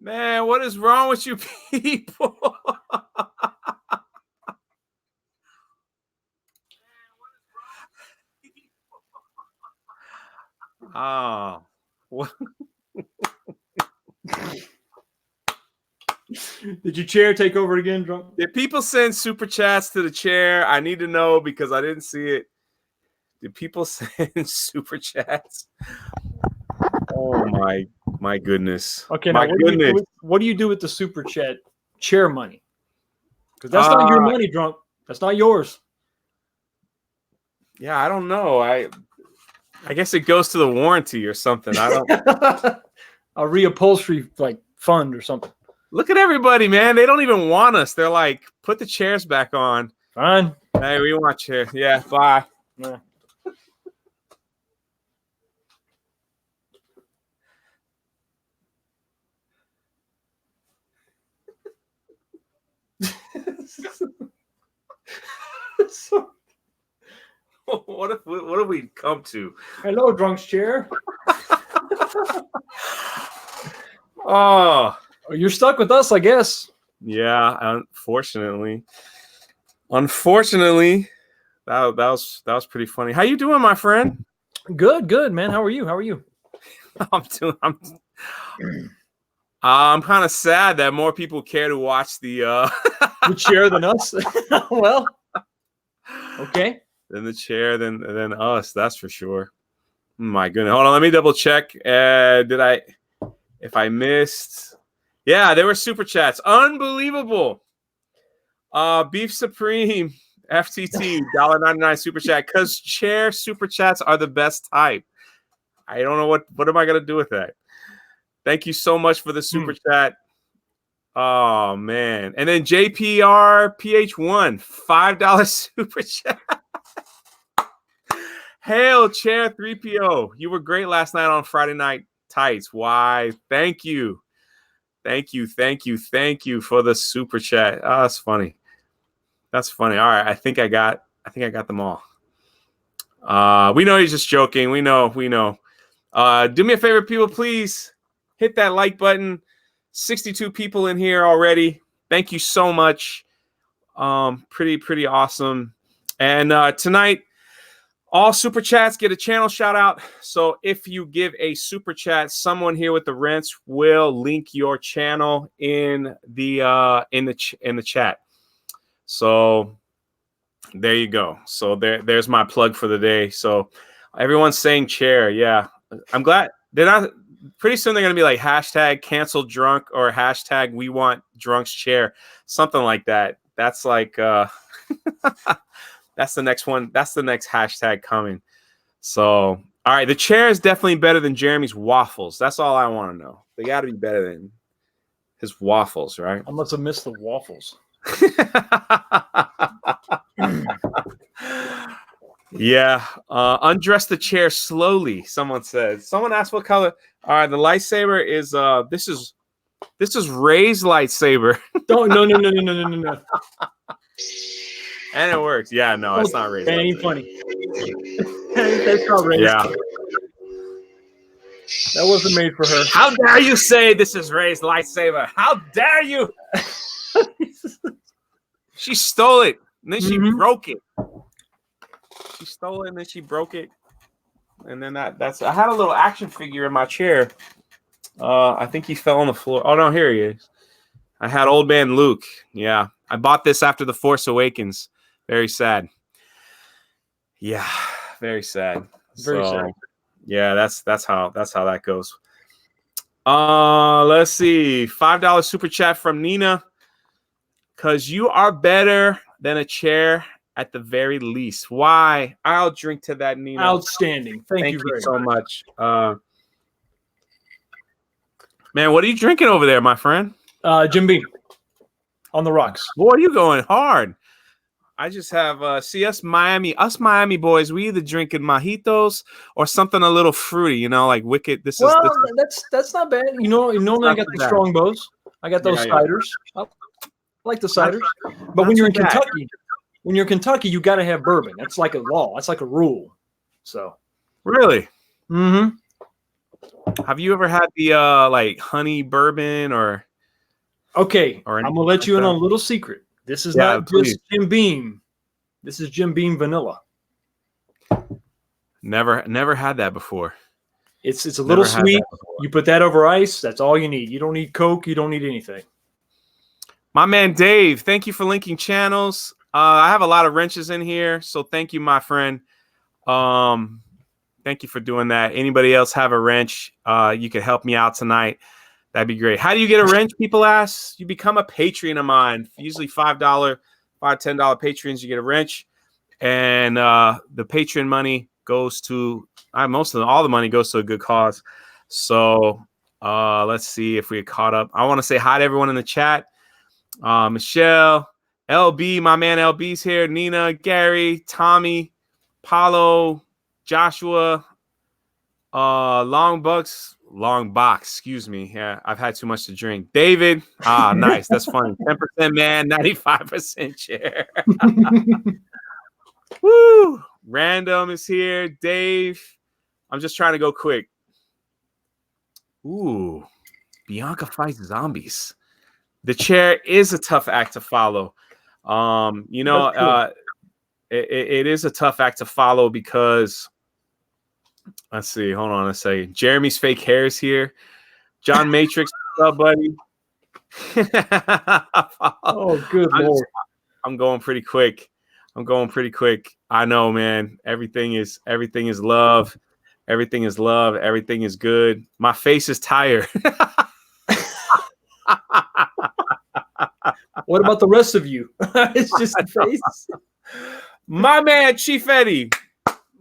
Man, what is wrong with you people? Oh, what? Did your chair take over again, Drunk? Did people send super chats to the chair? I need to know because I didn't see it. Did people send super chats? Oh my goodness. Okay, my now goodness. what do you do with the super chat chair money? Because that's not your money, Drunk. That's not yours. Yeah, I don't know. I guess it goes to the warranty or something. I don't. A reupholstery like fund or something. Look at everybody, man. They don't even want us. They're like, put the chairs back on. Fine. Hey, we want chairs. Yeah, bye. Nah. What have we come to? Hello, Drunk's chair. Oh, you're stuck with us, I guess. Yeah, unfortunately. Unfortunately, that was pretty funny. How you doing, my friend? Good, man. How are you? I'm kind of sad that more people care to watch the chair than us. Well, okay. Than the chair than us, that's for sure. My goodness. Hold on, let me double check. If I missed? Yeah, there were super chats. Unbelievable. Beef Supreme, FTT, $1.99 super chat. Because chair super chats are the best type. I don't know what am I gonna do with that. Thank you so much for the super chat. Oh man. And then JPR PH1, $5 super chat. Hail Chair 3PO. You were great last night on Friday Night Tights. Why? Thank you. Thank you for the super chat. Oh, that's funny. That's funny. All right. I think I got them all. We know he's just joking. We know. Do me a favor, people, please hit that like button. 62 people in here already. Thank you so much. Pretty awesome. And tonight, all super chats get a channel shout out. So if you give a super chat, someone here with the rents will link your channel in the chat. So there you go. So there's my plug for the day. So everyone's saying chair. Yeah, I'm glad they're not. Pretty soon they're gonna be like hashtag cancel drunk or hashtag we want drunk's chair, something like that. That's like that's the next one. That's the next hashtag coming. So, all right. The chair is definitely better than Jeremy's waffles. That's all I want to know. They got to be better than his waffles, right? I must have missed the waffles. Yeah. Undress the chair slowly. Someone said. Someone asked what color. All right. The lightsaber is this is Ray's lightsaber. No. And it works. Yeah, no, it's not Ray's. That ain't funny. That's not Ray's. Yeah. That wasn't made for her. How dare you say this is Ray's lightsaber? How dare you? She stole it, and then she broke it. She stole it, and then she broke it. And then that's I had a little action figure in my chair. I think he fell on the floor. Oh, no, here he is. I had old man Luke. Yeah. I bought this after The Force Awakens. Very sad. Yeah, very sad. Very sad. Yeah, that's how that goes. Let's see. $5 super chat from Nina. Because you are better than a chair at the very least. Why? I'll drink to that, Nina. Outstanding. Thank you very so much. Man, what are you drinking over there, my friend? Jim Beam. On the rocks. Boy, you going hard. I just have us Miami boys. We either drinking mojitos or something a little fruity, like Wicked. This is that's not bad. Normally I got the strong bows. I got those ciders. I like the ciders. But when you're in Kentucky, you got to have bourbon. That's like a law. That's like a rule. So really, Mm-hmm. Have you ever had the like honey bourbon or? Okay, Or I'm gonna let like you in that? on a little secret. This is Yeah, not please. just Jim Beam. This is Jim Beam vanilla. Never had that before. It's a little Never had sweet. that before. You put that over ice. That's all you need. You don't need Coke. You don't need anything. My man Dave, thank you for linking channels. I have a lot of wrenches in here, so thank you, my friend. Thank you for doing that. Anybody else have a wrench? You could help me out tonight. That'd be great. How do you get a wrench? People ask. You become a Patreon of mine. Usually $5, $10 patrons. You get a wrench, and the Patreon money goes to all the money goes to a good cause. So let's see if we get caught up. I want to say hi to everyone in the chat. Michelle, LB, my man LB's here. Nina, Gary, Tommy, Paulo, Joshua, Long box, excuse me. Yeah, I've had too much to drink. David, nice. That's funny. 10% man, 95% chair. Woo! Random is here. Dave, I'm just trying to go quick. Ooh, Bianca fights zombies. The chair is a tough act to follow. It is a tough act to follow because let's see. Hold on a second. Jeremy's fake hair is here. John Matrix, what's up, buddy? Oh, good Lord. I'm going pretty quick. I know, man. Everything is love. Everything is love. Everything is good. My face is tired. What about the rest of you? It's just the face. My man, Chief Eddie.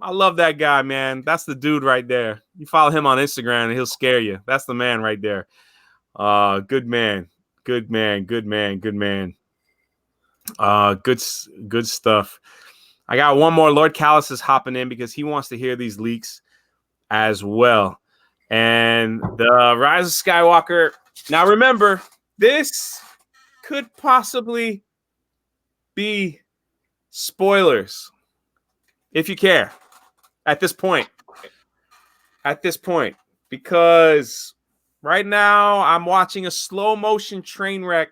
I love that guy, man. That's the dude right there. You follow him on Instagram and he'll scare you. That's the man right there. Good man. Good stuff. I got one more. Lord Callis is hopping in because he wants to hear these leaks as well. And the Rise of Skywalker. Now remember, this could possibly be spoilers if you care at this point, because right now I'm watching a slow motion train wreck,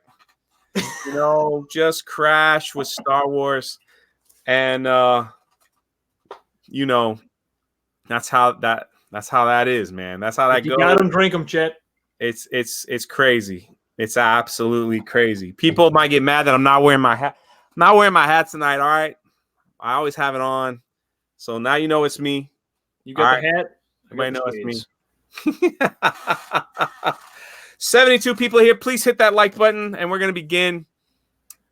just crash with Star Wars. And that's how that is, man. That's how that goes. You got them, drink them, Chet. It's crazy. It's absolutely crazy. People might get mad that I'm not wearing my hat. I'm not wearing my hat tonight. All right, I always have it on, so now you know it's me. You got the hat. Everybody know it's me. 72 people here. Please hit that like button, and we're gonna begin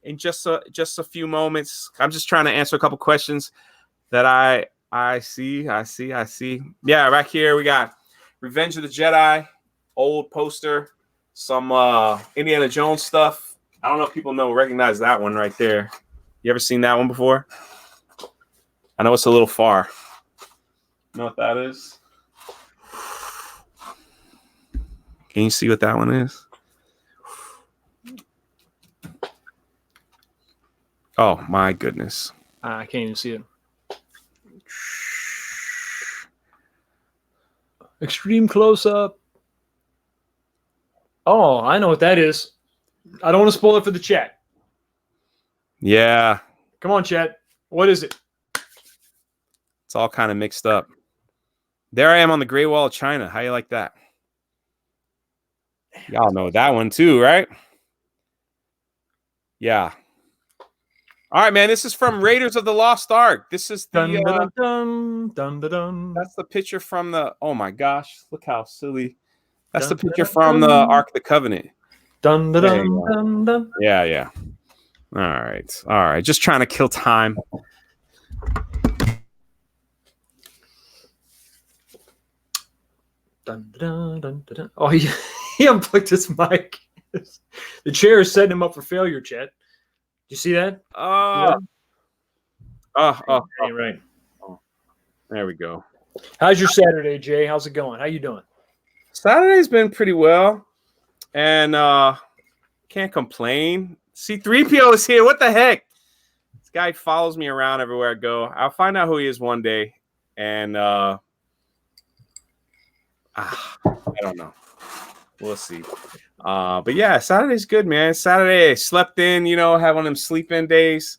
in just a few moments. I'm just trying to answer a couple questions that I see. Yeah, right here we got Revenge of the Jedi, old poster, some Indiana Jones stuff. I don't know if people recognize that one right there. You ever seen that one before? I know it's a little far. You know what that is? Can you see what that one is? Oh my goodness. I can't even see it. Extreme close up. Oh, I know what that is. I don't want to spoil it for the chat. Yeah. Come on, chat. What is it? It's all kind of mixed up. There I am on the Great Wall of China. How you like that? Y'all know that one too, right? Yeah. All right, man. This is from Raiders of the Lost Ark. This is the that's the picture from the. Oh my gosh! Look how silly. That's the picture from the Ark of the Covenant. Yeah. All right. Just trying to kill time. Oh, he unplugged his mic. The chair is setting him up for failure, Chet. You see that? Right. Oh, there we go. How's your Saturday, Jay? How's it going? How you doing? Saturday's been pretty well, and can't complain. C3PO is here. What the heck? This guy follows me around everywhere I go. I'll find out who he is one day, and I don't know. We'll see. But yeah, Saturday's good, man. Saturday, I slept in, had one of them sleep-in days.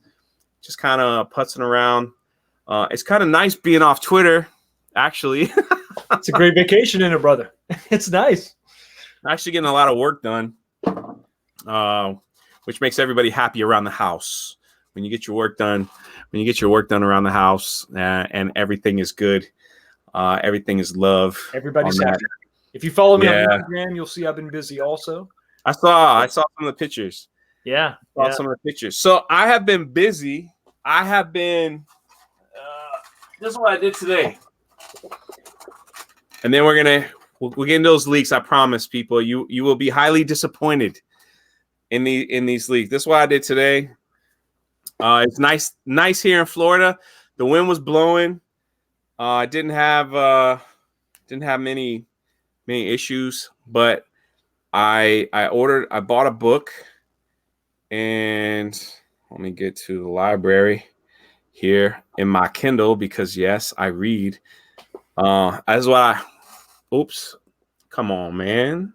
Just kind of putzing around. It's kind of nice being off Twitter, actually. It's a great vacation in it, brother. It's nice. Actually getting a lot of work done, which makes everybody happy around the house. When you get your work done around the house, and everything is good, everything is love. Everybody's happy. If you follow me on Instagram, you'll see I've been busy also. I saw some of the pictures. Yeah. Some of the pictures. So I have been busy. I have been. This is what I did today. And then we'll get into those leaks. I promise, people. You will be highly disappointed in these leaks. This is what I did today. It's nice here in Florida. The wind was blowing. I didn't have many issues, but I bought a book, and let me get to the library here in my Kindle, because yes, I read. That's why. Oops, come on, man.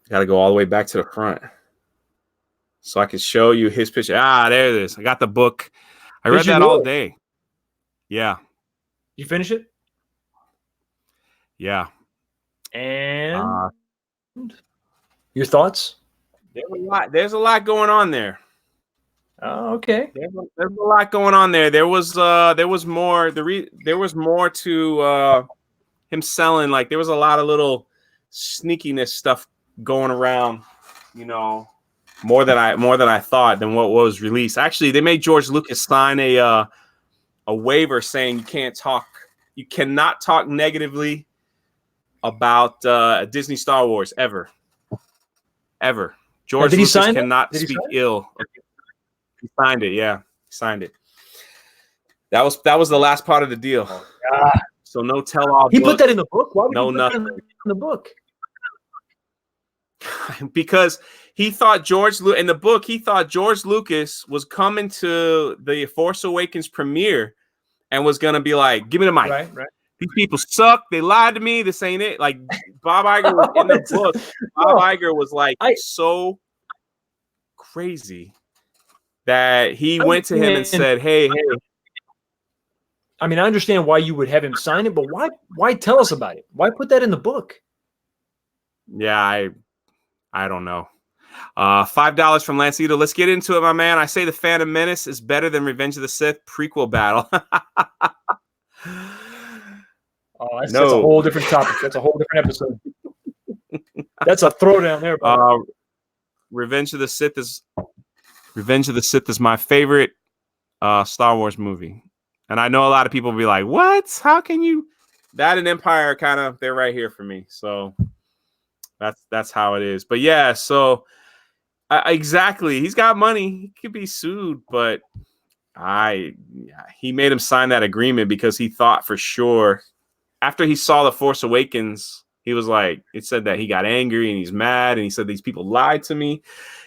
Got to go all the way back to the front so I can show you his picture. There it is. I got the book. I read that all day. Yeah. You finish it? Yeah. And your thoughts? There's a lot going on there. Oh, okay. There's a lot going on there. There was more. There was more to him selling. Like, there was a lot of little sneakiness stuff going around. More than I thought than what was released. Actually, they made George Lucas sign a waiver saying you cannot talk negatively about Disney Star Wars ever. George Lucas cannot speak ill. He signed it. Yeah, he signed it. That was the last part of the deal. So no tell-all. He put that in the book. Why would he put nothing in the book? Because he thought George Lucas was coming to the Force Awakens premiere and was gonna be like, "Give me the mic. Right. These people suck. They lied to me. This ain't it." Like, Bob Iger was in the book. Bob Iger was like so crazy that he went to him and said, "Hey." I mean, I understand why you would have him sign it, but why tell us about it? Why put that in the book? Yeah, I don't know. $5 from Lancito. Let's get into it, my man. I say The Phantom Menace is better than Revenge of the Sith prequel battle. That's a whole different topic. That's a whole different episode. That's a throwdown there, bro. Revenge of the Sith is my favorite Star Wars movie. And I know a lot of people will be like, "What? How can you?" That and Empire they're right here for me. So that's how it is. But yeah, so exactly, he's got money. He could be sued, but he made him sign that agreement because he thought for sure after he saw The Force Awakens, he was like, it said that he got angry and he's mad, and he said these people lied to me.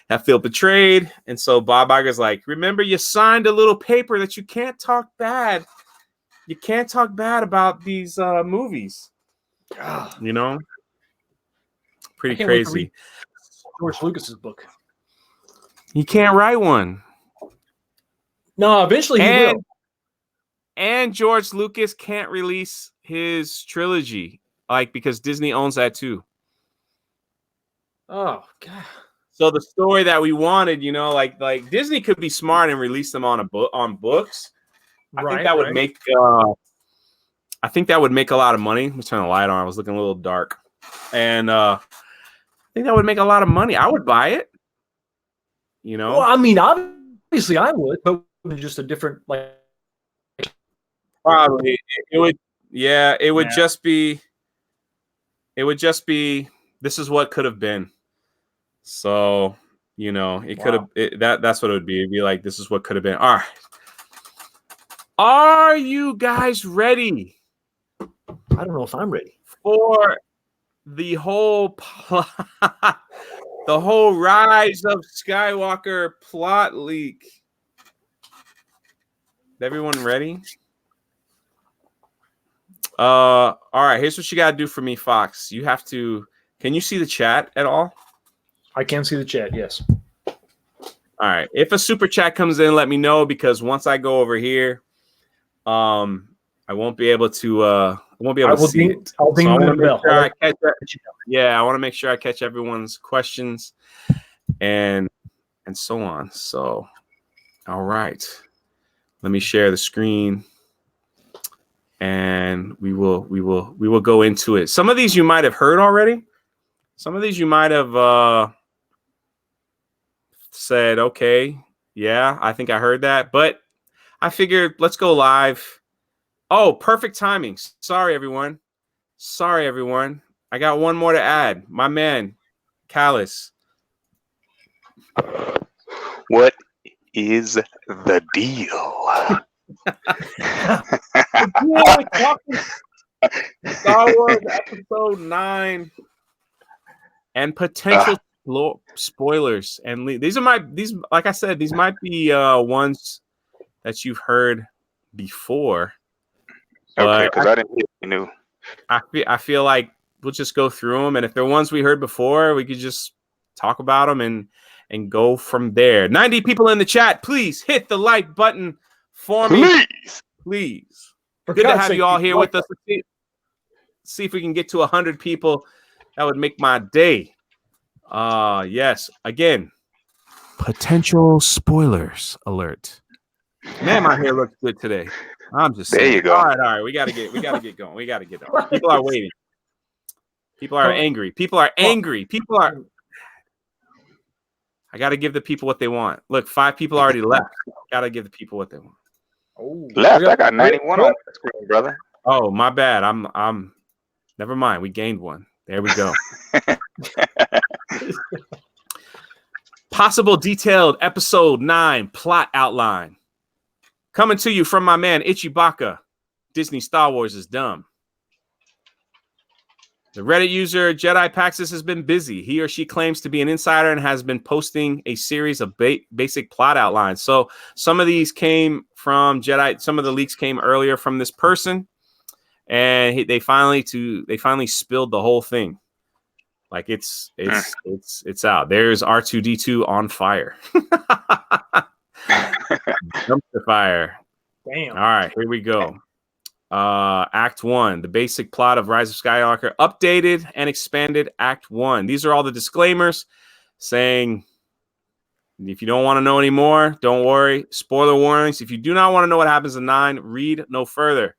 I feel betrayed. And so Bob Iger's like, "Remember, you signed a little paper that you can't talk bad. You can't talk bad about these movies." Pretty crazy. George Lucas's book. He can't write one. No, eventually he will. And George Lucas can't release his trilogy, because Disney owns that too. Oh God. So the story that we wanted, like Disney could be smart and release them on books. I think that would make. I think that would make a lot of money. Let me turn the light on. I was looking a little dark, and I think that would make a lot of money. I would buy it. Well, I mean, obviously I would, but just a different Probably it would. Yeah, it would just be. It would just be. This is what could have been. So, it could have that's what it would be. It'd be like, this is what could have been. All right. Are you guys ready? I don't know if I'm ready for the whole plot, the whole Rise of Skywalker plot leak. Is everyone ready? All right. Here's what you got to do for me, Fox. You have to. Can you see the chat at all? I can see the chat. Yes. All right. If a super chat comes in, let me know, because once I go over here, I won't be able to. I won't be able to see it. I'll ding the bell. Yeah, I want to make sure I catch everyone's questions and so on. So, all right. Let me share the screen, and we will go into it. Some of these you might have heard already. Some of these you might have said, okay, yeah, I think I heard that, but I figured let's go live. Oh, perfect timing. Sorry, everyone. I got one more to add. My man, Callus. What is the deal? Star Wars Episode 9 and potential spoilers. And these like I said, these might be ones that you've heard before. Okay, because I didn't hear you knew. I feel like we'll just go through them, and if they're ones we heard before, we could just talk about them and go from there. 90 people in the chat, please hit the like button for me, please. Good to have you all here with us. See if we can get to 100 people. That would make my day. Yes. Again, potential spoilers alert. Man, my hair looks good today. I'm just saying. There you go. All right. We gotta get going. People are waiting. People are angry. I gotta give the people what they want. Look, 5 people already left. Gotta give the people what they want. Oh, left. I got 91 on the screen, brother. Oh, my bad. I'm. Never mind. We gained one. There we go. Possible detailed episode 9 plot outline. Coming to you from my man Ichibaka. Disney Star Wars is dumb. The Reddit user Jedi Paxis has been busy. He or she claims to be an insider and has been posting a series of basic plot outlines. So some of these came from Jedi. Some of the leaks came earlier from this person, and they finally spilled the whole thing. Like it's out. There's R2D2 on fire. Dumpster fire. Damn. All right, here we go. Act 1, the basic plot of Rise of Skywalker, updated and expanded. Act 1. These are all the disclaimers saying if you don't want to know anymore, don't worry. Spoiler warnings. If you do not want to know what happens in 9, read no further.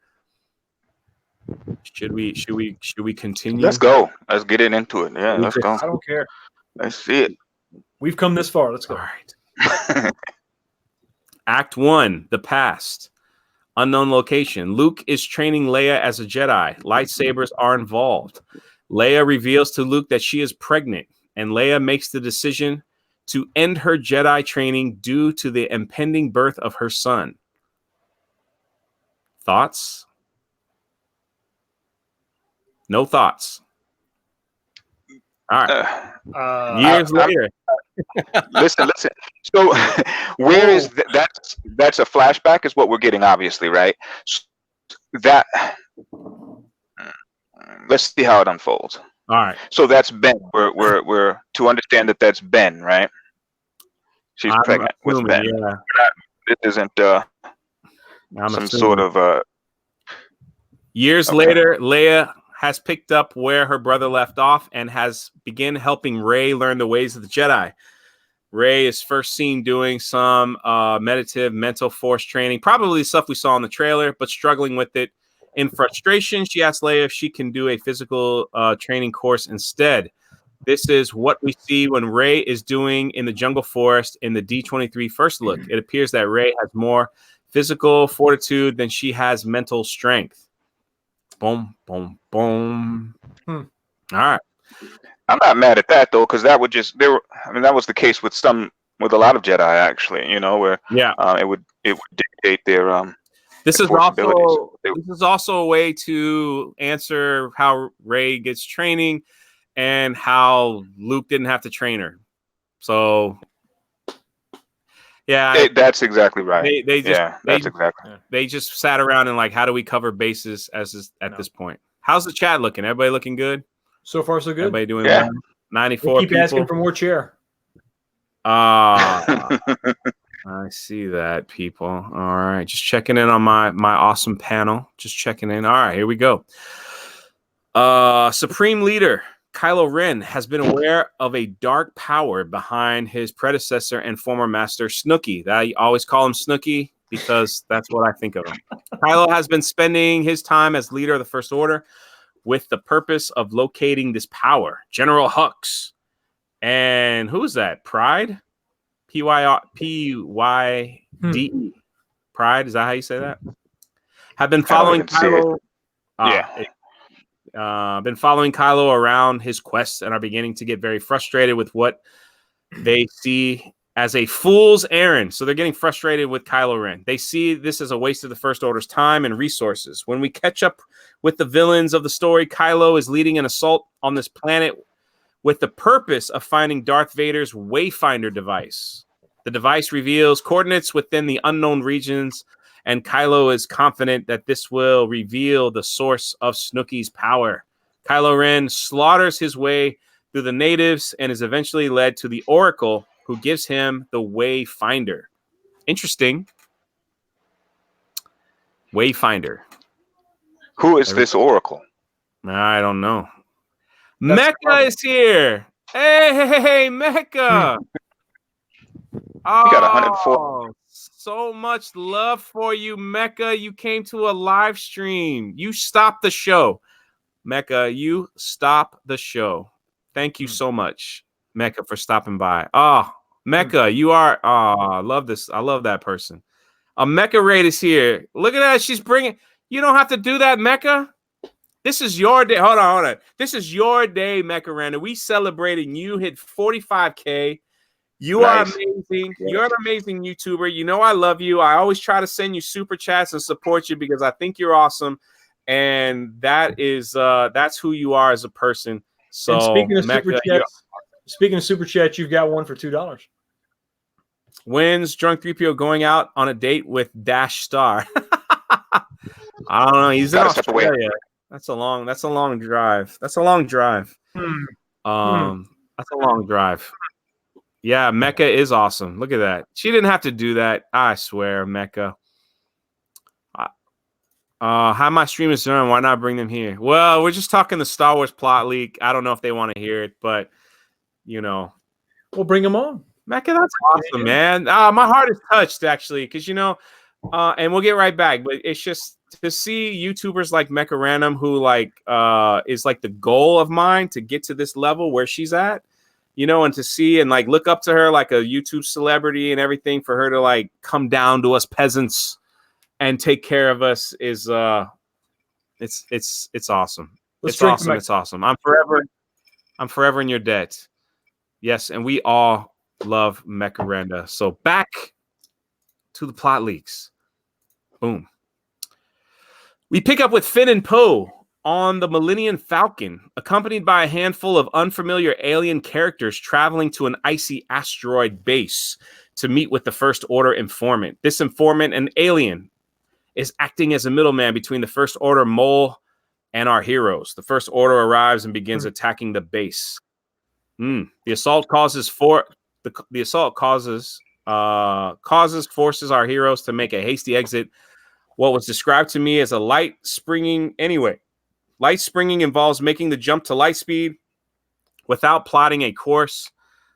Should we continue? Let's go. Let's get it into it. Yeah, let's go. I don't care. Let's see it. We've come this far. Let's go. All right. Act 1, the past. Unknown location. Luke is training Leia as a Jedi. Lightsabers are involved. Leia reveals to Luke that she is pregnant, and Leia makes the decision to end her Jedi training due to the impending birth of her son. Thoughts? No thoughts. All right. Years later. Listen. So where is that's a flashback is what we're getting, obviously, right? That let's see how it unfolds. All right. So that's Ben. We're to understand that that's Ben, right? She's pregnant with Ben. Yeah. This isn't some sort of years later, Leia has picked up where her brother left off and has begun helping Rey learn the ways of the Jedi. Rey is first seen doing some meditative mental force training, probably stuff we saw in the trailer, but struggling with it. In frustration, she asks Leia if she can do a physical training course instead. This is what we see when Rey is doing in the jungle forest in the D23 first look. It appears that Rey has more physical fortitude than she has mental strength. Boom, boom, boom. All right. I'm not mad at that though, because that would just that was the case with a lot of Jedi actually, where it would dictate their this is also a way to answer how Rey gets training and how Luke didn't have to train her. So Yeah, that's exactly right. They just sat around and like, how do we cover bases at this point? How's the chat looking? Everybody looking good? So far, so good. Everybody doing well? 94 we'll keep people. Asking for more chair. I see that, people. All right, just checking in on my awesome panel. Just checking in. All right, here we go. Supreme Leader Kylo Ren has been aware of a dark power behind his predecessor and former master Snooky. I always call him Snooky because that's what I think of him. Kylo has been spending his time as leader of the First Order with the purpose of locating this power. General Hux. And who's that? Pride? P-Y-D-E. Pride, is that how you say that? Have been following Kylo. Been following Kylo around his quests and are beginning to get very frustrated with what they see as a fool's errand. So they're getting frustrated with Kylo Ren. They see this as a waste of the First Order's time and resources. When we catch up with the villains of the story, Kylo is leading an assault on this planet with the purpose of finding Darth Vader's Wayfinder device. The device reveals coordinates within the unknown regions, and Kylo is confident that this will reveal the source of Snooky's power. Kylo Ren slaughters his way through the natives and is eventually led to the Oracle, who gives him the Wayfinder. Interesting. Wayfinder. Who is this Oracle? I don't know. Mecca is here. Hey, Mecca. You got 104. So much love for you, Mecca. You came to a live stream. You stopped the show. Mecca, you stop the show. Thank you so much, Mecca, for stopping by. Oh, Mecca, you are. Oh, I love this. I love that person. A Mecca raid is here. Look at that. She's bringing. You don't have to do that, Mecca. This is your day. Hold on. This is your day, Mecca Randa. We celebrating. You hit 45K. You are amazing. Yeah. You're an amazing YouTuber. You know I love you. I always try to send you super chats and support you because I think you're awesome. And that is that's who you are as a person. So and speaking of super chats, you've got one for $2. When's Drunk 3PO going out on a date with Dash Star? I don't know. He's in Australia. That's a long drive. That's a long drive. That's a long drive. Yeah, Mecca is awesome. Look at that. She didn't have to do that. I swear, Mecca. How my streamers doing? Why not bring them here? Well, we're just talking the Star Wars plot leak. I don't know if they want to hear it, but you know, we'll bring them on. Mecca, that's awesome, man. My heart is touched actually, because and we'll get right back. But it's just to see YouTubers like Mecca Random, who is like the goal of mine to get to this level where she's at. And to see and look up to her like a YouTube celebrity and everything, for her to come down to us peasants and take care of us is it's awesome. It's awesome. It's awesome. I'm forever in your debt. Yes, and we all love Mecca Randa. So back to the plot leaks. Boom. We pick up with Finn and Poe on the Millennium Falcon, accompanied by a handful of unfamiliar alien characters traveling to an icy asteroid base to meet with the First Order informant. This informant, an alien, is acting as a middleman between the First Order mole and our heroes. The First Order arrives and begins attacking the base. The assault forces our heroes to make a hasty exit. What was described to me as a light springing anyway. Light springing involves making the jump to light speed without plotting a course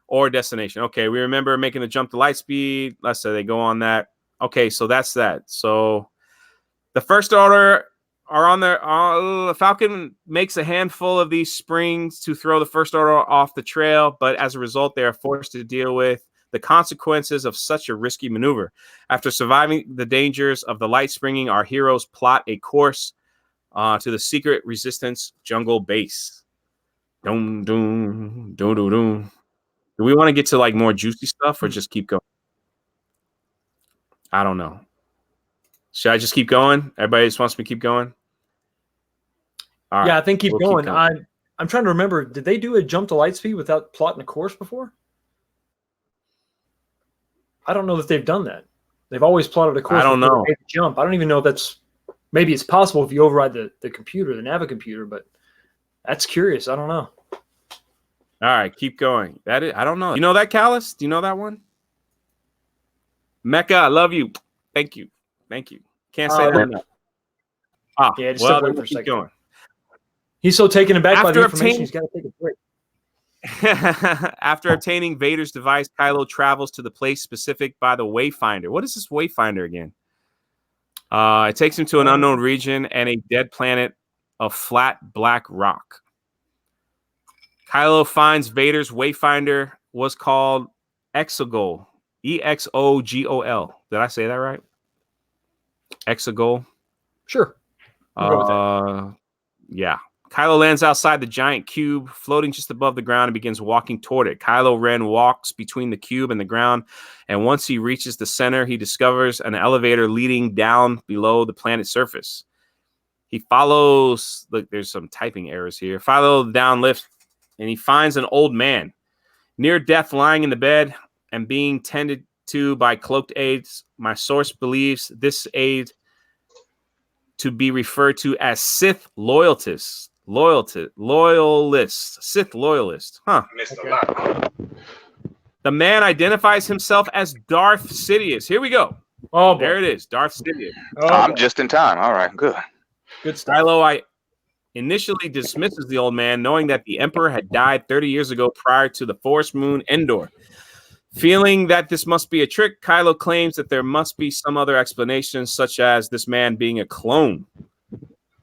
or destination. Okay, we remember making the jump to light speed. Let's say they go on that. Okay, so that's that. So the First Order are on their... the Falcon makes a handful of these springs to throw the First Order off the trail, but as a result, they are forced to deal with the consequences of such a risky maneuver. After surviving the dangers of the light springing, our heroes plot a course to the secret resistance jungle base. Doom, doom, doom, doom, doom. Do we want to get to more juicy stuff or just keep going? I don't know. Should I just keep going? Everybody just wants me to keep going? All right, I think keep going. I'm trying to remember. Did they do a jump to light speed without plotting a course before? I don't know that they've done that. They've always plotted a course. I don't know. Jump. I don't even know if that's maybe it's possible if you override the computer, the Navicomputer, but that's curious. I don't know. All right, keep going. I don't know. You know that, Callus? Do you know that one? Mecca, I love you. Thank you. Can't say that enough. Yeah, just well, wait for a second. Going. He's so taken aback by the information, he's got to take a break. After obtaining Vader's device, Kylo travels to the place specific by the Wayfinder. What is this Wayfinder again? It takes him to an unknown region and a dead planet of flat black rock. Kylo finds Vader's Wayfinder was called Exegol. Exogol. Did I say that right? Exegol. Sure. Yeah. Kylo lands outside the giant cube, floating just above the ground, and begins walking toward it. Kylo Ren walks between the cube and the ground, and once he reaches the center, he discovers an elevator leading down below the planet's surface. He follows, look, there's some typing errors here. Follow the down lift, and he finds an old man, near death, lying in the bed and being tended to by cloaked aides. My source believes this aide to be referred to as Sith loyalist. Sith loyalist. Huh. Missed a lot. The man identifies himself as Darth Sidious. Here we go. Oh, there it is. Darth Sidious. I'm just in time. All right, good. Good stuff. Kylo initially dismisses the old man, knowing that the Emperor had died 30 years ago prior to the Forest Moon Endor. Feeling that this must be a trick, Kylo claims that there must be some other explanation, such as this man being a clone.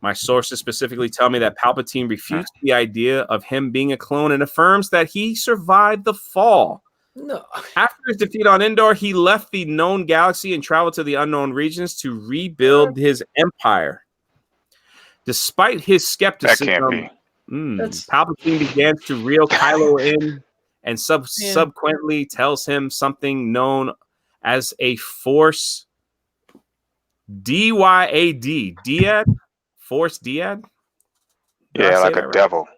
My sources specifically tell me that Palpatine refutes the idea of him being a clone and affirms that he survived the fall. No. After his defeat on Endor, he left the known galaxy and traveled to the unknown regions to rebuild his empire. Despite his skepticism, Palpatine begins to reel Kylo in and subsequently tells him something known as a Force DYAD. Dyad? Force Dyad? Yeah, like a devil.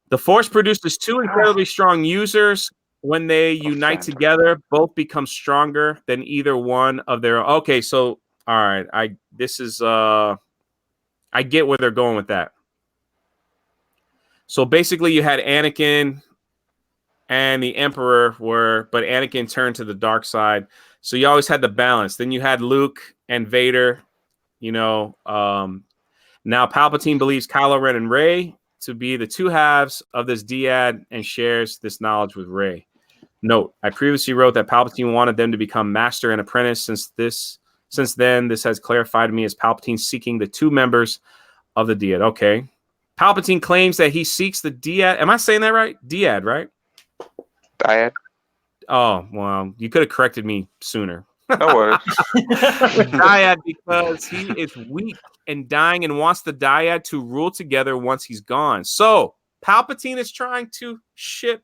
The Force produces two incredibly strong users. When they unite together, both become stronger than either one of their own. Okay, so all right, I get where they're going with that. So basically you had Anakin and the Emperor but Anakin turned to the dark side. So you always had the balance. Then you had Luke and Vader, now Palpatine believes Kylo Ren and Rey to be the two halves of this dyad and shares this knowledge with Rey. Note, I previously wrote that Palpatine wanted them to become master and apprentice. Since then, this has clarified to me as Palpatine seeking the two members of the dyad. Okay. Palpatine claims that he seeks the dyad. Am I saying that right? Dyad, right? Dyad. Oh, well, you could have corrected me sooner. No worries. Dyad, because he is weak and dying and wants the dyad to rule together once he's gone. So Palpatine is trying to ship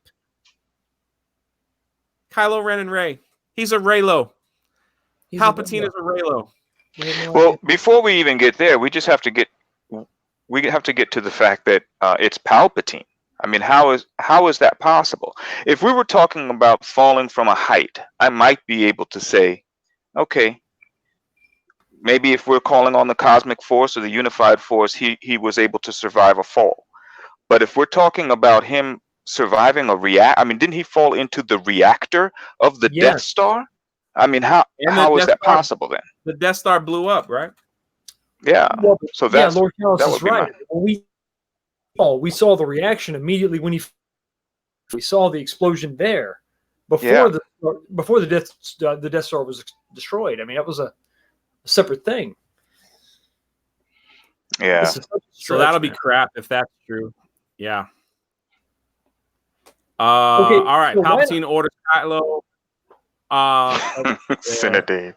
Kylo Ren and Rey. He's a Reylo. Palpatine is a Reylo. Well, before we even get there, we have to get to the fact that it's Palpatine. I mean, how is that possible? If we were talking about falling from a height, I might be able to say, okay, maybe if we're calling on the cosmic force or the unified force, he was able to survive a fall. But if we're talking about him surviving didn't he fall into the reactor of the Death Star? I mean, how is that possible then? The Death Star blew up, right? Yeah. Well, so that's Lord Callis is right. We saw the reaction immediately when we saw the explosion there before the Death Star was destroyed. I mean, that was a separate thing. Yeah. So that'll be crap if that's true. Yeah. Okay, all right. So Palpatine orders Kylo. Synodade.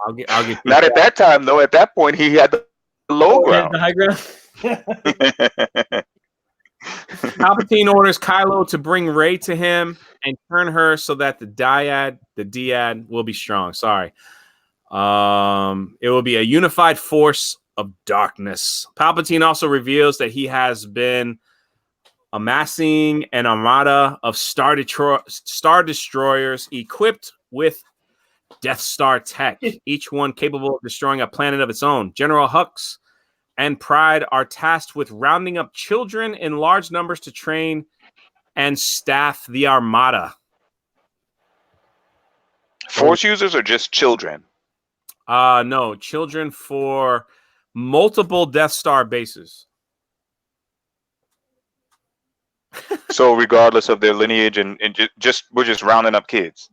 I'll get Not at that time though. At that point, he had the low ground. The high ground. Palpatine orders Kylo to bring Rey to him and turn her so that the dyad will be strong. Sorry. It will be a unified force of darkness. Palpatine also reveals that he has been amassing an armada of Star Destroyers equipped with Death Star tech, each one capable of destroying a planet of its own. General Hux and Pride are tasked with rounding up children in large numbers to train and staff the armada. Force users or just children? No, children for multiple Death Star bases. So regardless of their lineage and we're just rounding up kids.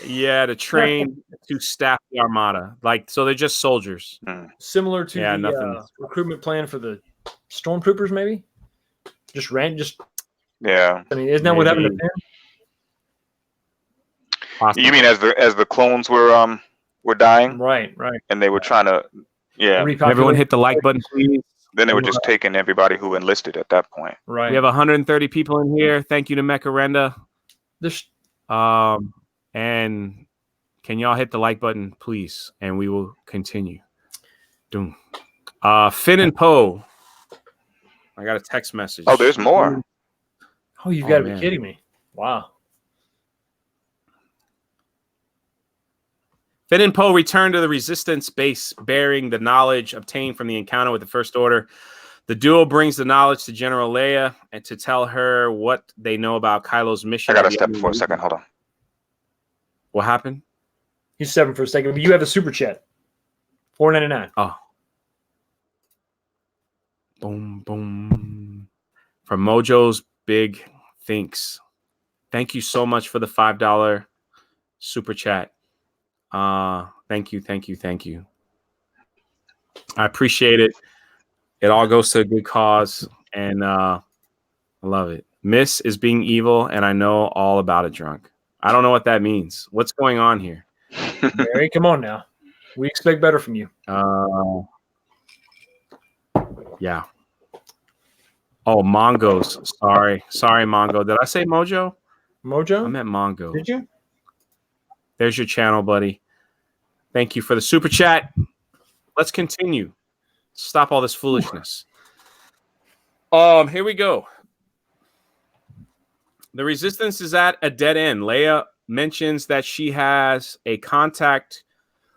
Yeah, to train to staff the armada. Like, so they're just soldiers. Similar to the recruitment plan for the stormtroopers, maybe? Yeah. I mean, isn't that what happened to Finn? You mean as the clones were dying? Right. And they were trying to Everyone hit the like button, please. Then they were just taking everybody who enlisted at that point. Right. We have 130 people in here. Thank you to Mecha Renda. And can y'all hit the like button, please? And we will continue. Doom. Finn and Poe. I got a text message. Oh, there's more. Oh, you've got to be kidding me. Wow. Finn and Poe return to the Resistance base bearing the knowledge obtained from the encounter with the First Order. The duo brings the knowledge to General Leia and to tell her what they know about Kylo's mission. I got to step for a second. Hold on. What happened? He's stepping for a second. But you have a super chat. $4.99. Oh. Boom, boom. From Mojo's Big Thinks. Thank you so much for the $5 super chat. Thank you. I appreciate it. It all goes to a good cause, and I love it. Miss is being evil, and I know all about it, drunk. I don't know what that means. What's going on here? Mary, come on now. We expect better from you. Yeah. Oh, Mongos. Sorry, Mongo. Did I say Mojo? Mojo? I meant Mongo. Did you? There's your channel, buddy. Thank you for the super chat. Let's continue. Stop all this foolishness. Here we go. The Resistance is at a dead end. Leia mentions that she has a contact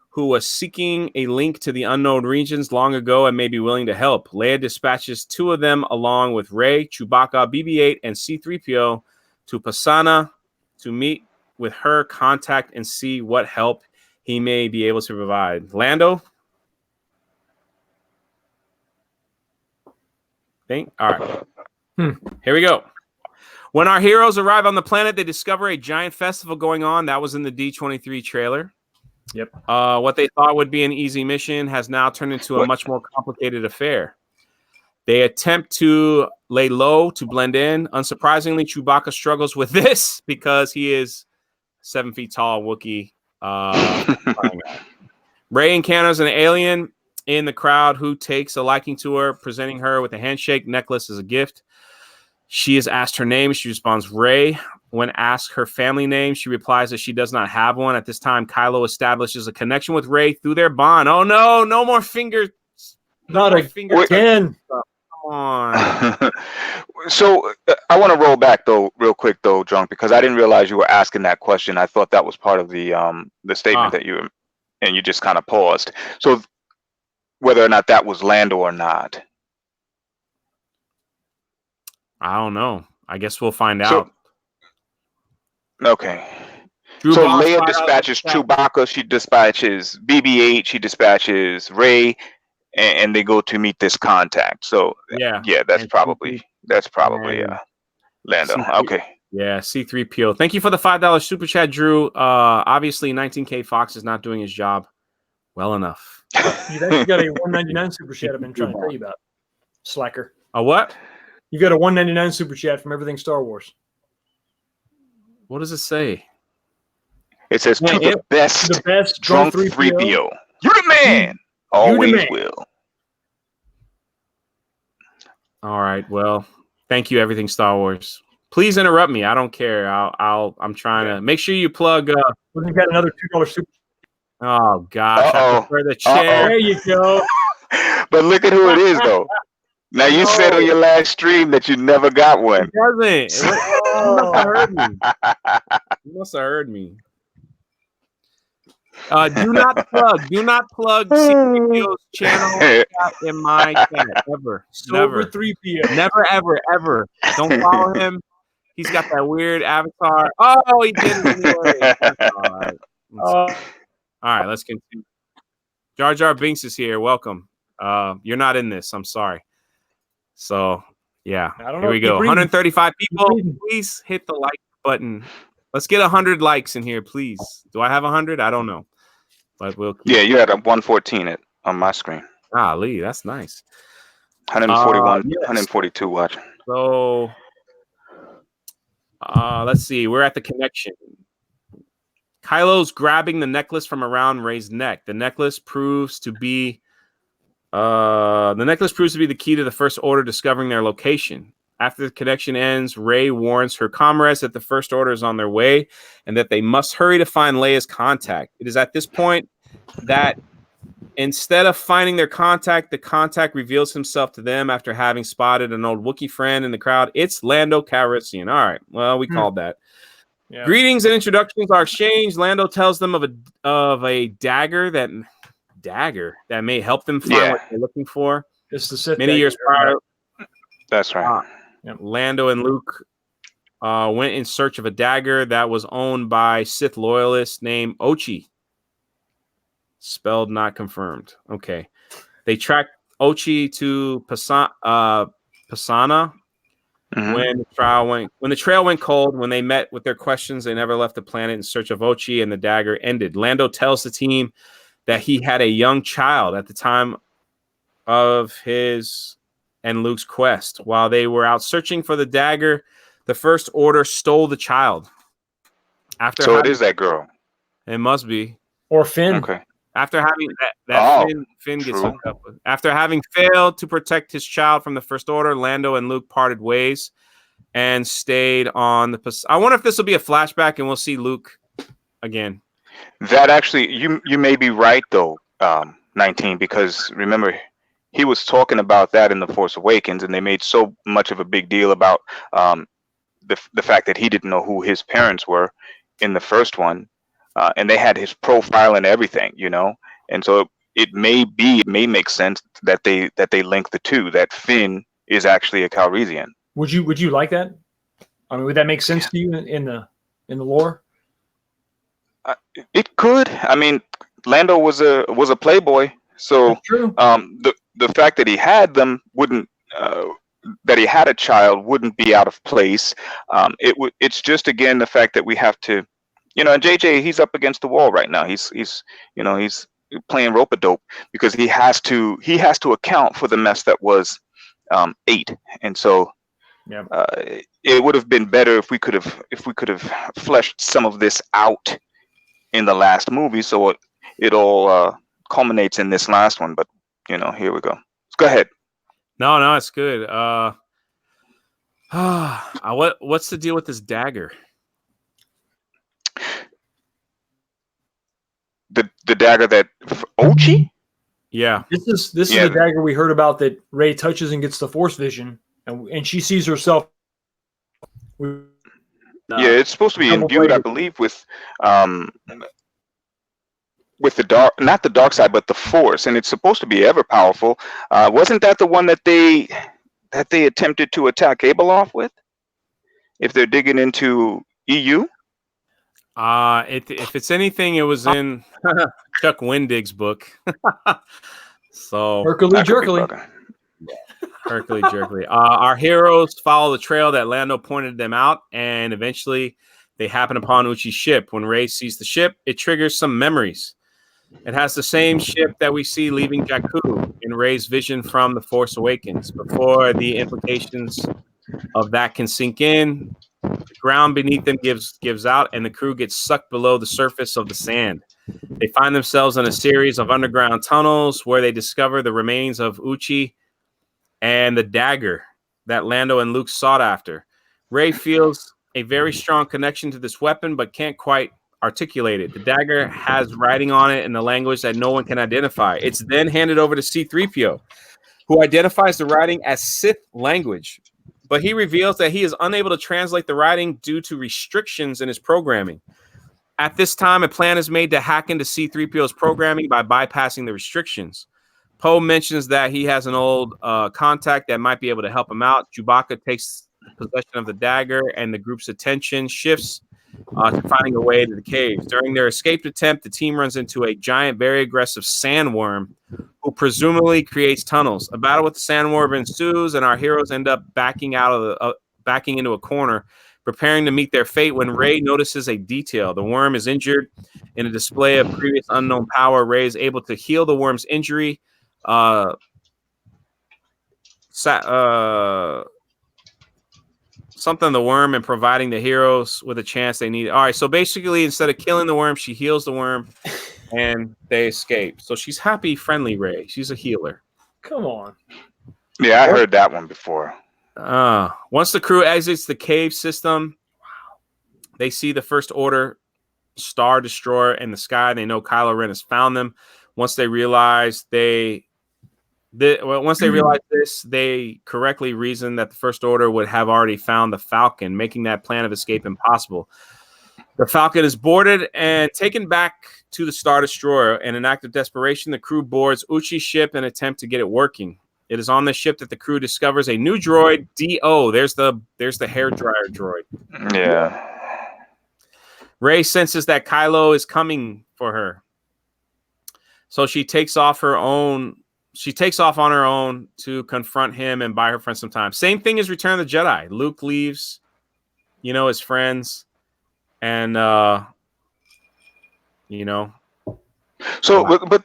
who was seeking a link to the unknown regions long ago and may be willing to help. Leia dispatches two of them along with Rey, Chewbacca, BB-8, and C-3PO to Pasana to meet with her contact and see what help he may be able to provide. Lando? All right. Here we go. When our heroes arrive on the planet, they discover a giant festival going on. That was in the D23 trailer. Yep. What they thought would be an easy mission has now turned into a much more complicated affair. They attempt to lay low to blend in. Unsurprisingly, Chewbacca struggles with this because he is 7 feet tall Wookiee. Rey encounters an alien in the crowd who takes a liking to her, presenting her with a handshake necklace as a gift. She is asked her name. She responds, Rey. When asked her family name, she replies that she does not have one. At this time, Kylo establishes a connection with Rey through their bond. Oh, no. No more fingers. Not a finger 10. Come on. So I want to roll back, though, real quick, though, Drunk, because I didn't realize you were asking that question. I thought that was part of the statement that you just kind of paused. So whether or not that was Lando or not. I don't know. I guess we'll find out. Okay. So Leia dispatches Chewbacca, she dispatches BB-8, she dispatches Rey, and they go to meet this contact. So yeah, that's probably Lando. Okay. Yeah, C-3PO. Thank you for the $5 super chat, Drew. Obviously, 19K Fox is not doing his job well enough. You've actually got a $1.99 super chat I've been trying to tell you about. Slacker. A what? You got a $1.99 super chat from Everything Star Wars. What does it say? It says, the best drunk 3PO. You the man. Always will. All right. Well, thank you, Everything Star Wars. Please interrupt me. I don't care. I'm trying to make sure you plug. We've got another $2 super. Oh gosh! I prefer the chair. There you go. But look at who it is, though. Now you said on your last stream that you never got one. It doesn't. You must have heard me. You must have heard me. Do not plug C3PO's channel in my chat ever. Sober 3PO. Never, ever. Don't follow him. He's got that weird avatar. Oh, he did it anyway. All right, let's continue. Jar Jar Binks is here. Welcome. You're not in this. I'm sorry. So, yeah. Here we go. 135 people. Please hit the like button. Let's get 100 likes in here, please. Do I have 100? I don't know. But we'll keep you had a 114 on my screen. Lee, that's nice. 141, yes. 142 watching. So, let's see. We're at the connection. Kylo's grabbing the necklace from around Rey's neck. The necklace proves to be the key to the First Order discovering their location. After the connection ends, Rey warns her comrades that the First Order is on their way and that they must hurry to find Leia's contact. It is at this point that instead of finding their contact, the contact reveals himself to them after having spotted an old Wookiee friend in the crowd. It's Lando Calrissian. All right. Well, we called that. Yeah. Greetings and introductions are exchanged. Lando tells them of a dagger that may help them find what they're looking for. It's the Sith many years prior. That's right. Lando and Luke went in search of a dagger that was owned by Sith loyalist named Ochi. Spelled not confirmed. Okay. They tracked Ochi to Pasana. Mm-hmm. When the trail went cold, when they met with their questions, they never left the planet in search of Ochi, and the dagger ended. Lando tells the team that he had a young child at the time of his and Luke's quest. While they were out searching for the dagger, the First Order stole the child. It is that girl. It must be. Or Finn. Okay. After having that Finn gets hooked up with. After having failed to protect his child from the First Order, Lando and Luke parted ways and stayed on the. I wonder if this will be a flashback and we'll see Luke again. That actually, you may be right though, 19, because remember he was talking about that in The Force Awakens, and they made so much of a big deal about the fact that he didn't know who his parents were in the first one. And they had his profile and everything, and so it may make sense that they link the two. That Finn is actually a Calrissian. Would you like that? I mean, would that make sense to you in the lore? It could. I mean, Lando was a playboy, so the fact that he had them wouldn't. That he had a child wouldn't be out of place. It's just again the fact that we have to. And JJ, he's up against the wall right now. He's playing rope-a-dope because he has to account for the mess that was 8, and so it would have been better if we could have fleshed some of this out in the last movie, so it all culminates in this last one. But here we go. Go ahead. No, it's good. What's the deal with this dagger? The dagger that Ochi? Yeah. This is the dagger we heard about that Rey touches and gets the Force vision, and she sees herself. It's supposed to be imbued, I believe, with the dark, not the dark side, but the Force, and it's supposed to be ever powerful. Wasn't that the one that they attempted to attack Abeloth with? If they're digging into EU. If it's anything, it was in Chuck Wendig's book. So Hercules Jerkily. Our heroes follow the trail that Lando pointed them out, and eventually they happen upon Uchi's ship. When Rey sees the ship, it triggers some memories. It has the same ship that we see leaving Jakku in Rey's vision from The Force Awakens. Before the implications of that can sink in, the ground beneath them gives out, and the crew gets sucked below the surface of the sand. They find themselves in a series of underground tunnels where they discover the remains of Uchi and the dagger that Lando and Luke sought after. Rey feels a very strong connection to this weapon, but can't quite articulate it. The dagger has writing on it in a language that no one can identify. It's then handed over to C-3PO. who identifies the writing as Sith language. But he reveals that he is unable to translate the writing due to restrictions in his programming. At this time, a plan is made to hack into C-3PO's programming by bypassing the restrictions. Poe mentions that he has an old contact that might be able to help him out. Chewbacca takes possession of the dagger, and the group's attention shifts to finding a way to the caves. During their escape attempt, the team runs into a giant, very aggressive sandworm who presumably creates tunnels. A battle with the sandworm ensues, and our heroes end up backing into a corner, preparing to meet their fate when Rey notices a detail. The worm is injured. In a display of previous unknown power, Rey is able to heal the worm's injury. Something the worm and providing the heroes with a chance they need. All right, so basically, instead of killing the worm, she heals the worm, and they escape. So she's happy, friendly Rey. She's a healer. Come on. Yeah, I heard that one before. Once the crew exits the cave system, they see the First Order Star Destroyer in the sky. They know Kylo Ren has found them. Once they realize this, they correctly reason that the First Order would have already found the Falcon, making that plan of escape impossible. The Falcon is boarded and taken back to the Star Destroyer. In an act of desperation, the crew boards Uchi's ship and attempt to get it working. It is on the ship that the crew discovers a new droid, D-O. There's the hairdryer droid. Yeah. Rey senses that Kylo is coming for her, so she takes off on her own to confront him and buy her friend some time. Same thing as Return of the Jedi. Luke leaves, his friends, and So, but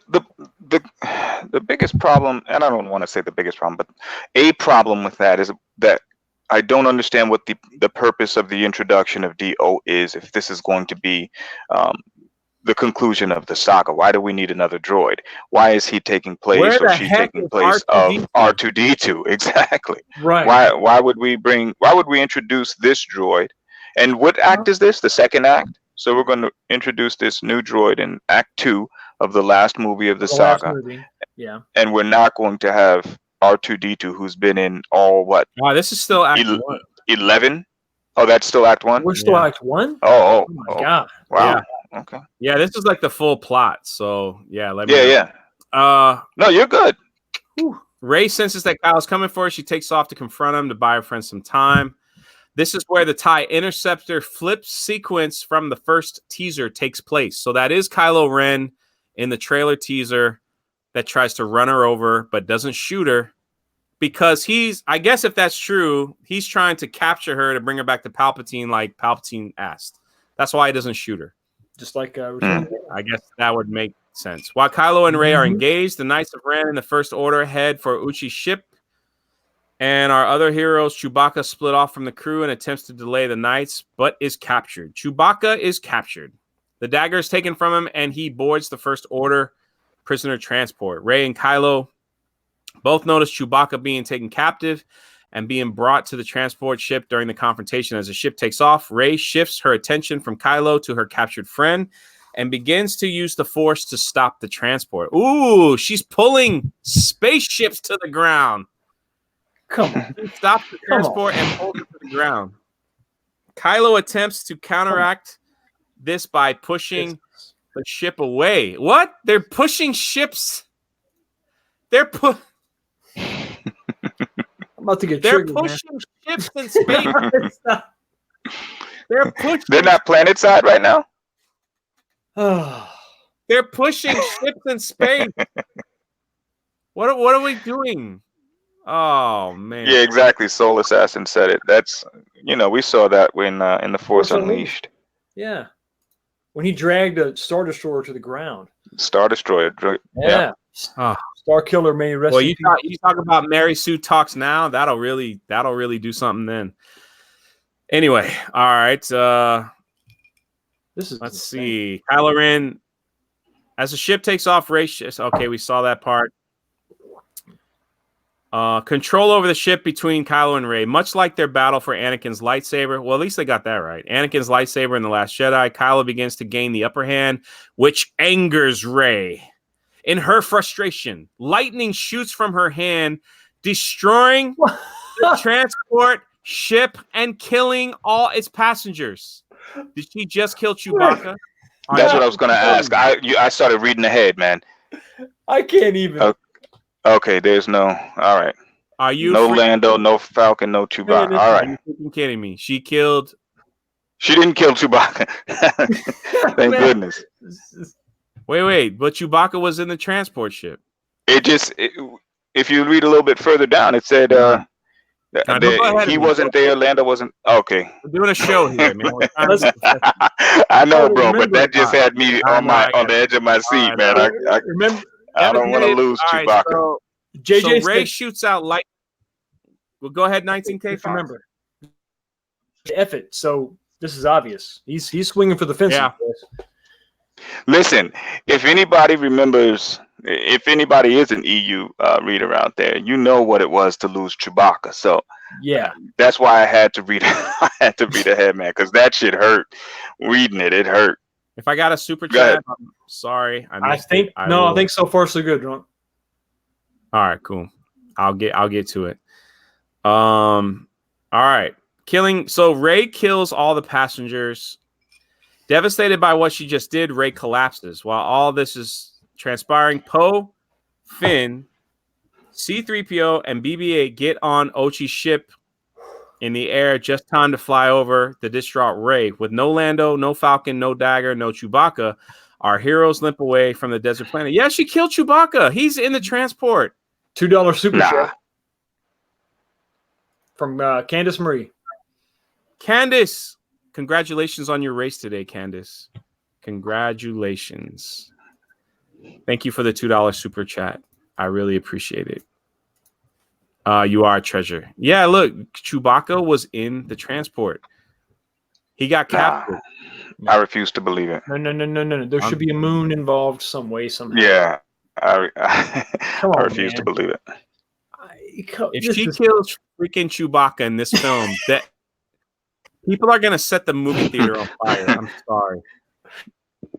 the biggest problem, and I don't want to say the biggest problem, but a problem with that is that I don't understand what the purpose of the introduction of D-O is. If this is going to be the conclusion of the saga, why do we need another droid? Why is he taking place, or she taking place of R2D2? Exactly. Right. Why would we introduce this droid? And what act is this? The second act. So we're going to introduce this new droid in Act 2 of the last movie of the saga. Yeah. And we're not going to have R2D2, who's been in all what? Wow, this is still Act 1. 11? Oh, that's still Act 1? We're still Act 1? Oh my God. Wow. Yeah. Okay. Yeah, this is like the full plot. So yeah, let me know. No, you're good. Rey senses that Kylo's coming for her. She takes off to confront him to buy her friend some time. This is where the TIE Interceptor flip sequence from the first teaser takes place. So that is Kylo Ren in the trailer teaser that tries to run her over but doesn't shoot her because I guess if that's true, he's trying to capture her to bring her back to Palpatine like Palpatine asked. That's why he doesn't shoot her. Just like I guess that would make sense. While Kylo and Rey are engaged, the Knights of Ren and the First Order head for Uchi's ship. And our other heroes, Chewbacca, split off from the crew and attempts to delay the Knights, but is captured. Chewbacca is captured. The dagger is taken from him, and he boards the First Order prisoner transport. Rey and Kylo both notice Chewbacca being taken captive and being brought to the transport ship during the confrontation. As the ship takes off, Rey shifts her attention from Kylo to her captured friend and begins to use the Force to stop the transport. Ooh, she's pulling spaceships to the ground. Come on. Stop the transport and hold it to the ground. Kylo attempts to counteract this by pushing the ship away. What? They're pushing ships. I'm about to get They're triggered, pushing ships in space. They're not planet side right now? They're pushing ships in space. What are we doing? Oh man! Yeah, exactly. Soul Assassin said it. That's we saw that when in the Force Unleashed. Yeah, when he dragged a Star Destroyer to the ground. Star Destroyer. Yeah. Star Killer may rest. Well, you talk about Mary Sue talks now. That'll really do something then. Anyway, all right. Let's see. Kylo Ren, as the ship takes off, Rey. Okay, we saw that part. Control over the ship between Kylo and Rey, much like their battle for Anakin's lightsaber. Well, at least they got that right. Anakin's lightsaber in The Last Jedi. Kylo begins to gain the upper hand, which angers Rey. In her frustration, lightning shoots from her hand, destroying the transport ship and killing all its passengers. Did she just kill Chewbacca? That's what I was going to ask. I started reading ahead, man. I can't even. Okay, there's no. All right. Are you no Lando, no Falcon, no Chewbacca? Man, all right. Are you kidding me? She didn't kill Chewbacca. Thank goodness. Wait, but Chewbacca was in the transport ship. If you read a little bit further down, it said he wasn't there, Lando wasn't. Okay. We're doing a show here, man. I know, bro, but that just had me on the edge of my seat, man. I don't want to lose Chewbacca. So, JJ Ray shoots out light. Well, go ahead, 19K. Remember, F it. So this is obvious. He's swinging for the fence. Yeah. Listen, if anybody remembers, if anybody is an EU reader out there, you know what it was to lose Chewbacca. So yeah, that's why I had to read. I had to read ahead, man, because that shit hurt. Reading it hurt. If I got a super chat, I'm sorry. I think so far so good, Ron. All right, cool. I'll get to it. All right. So Rey kills all the passengers. Devastated by what she just did, Rey collapses. While all this is transpiring, Poe, Finn, C-3PO, and BB-8 get on Ochi's ship in the air, just time to fly over the distraught Rey. With no Lando, no Falcon, no Dagger, no Chewbacca, our heroes limp away from the desert planet. Yeah, she killed Chewbacca. He's in the transport. $2 super chat from Candice Marie. Candice, congratulations on your race today, Candice. Congratulations. Thank you for the $2 super chat. I really appreciate it. You are a treasure. Yeah, look, Chewbacca was in the transport. He got captured. I refuse to believe it. No. There should be a moon involved some way, somehow. Yeah. I refuse to believe it. If she kills freaking Chewbacca in this film, that people are gonna set the movie theater on fire. I'm sorry.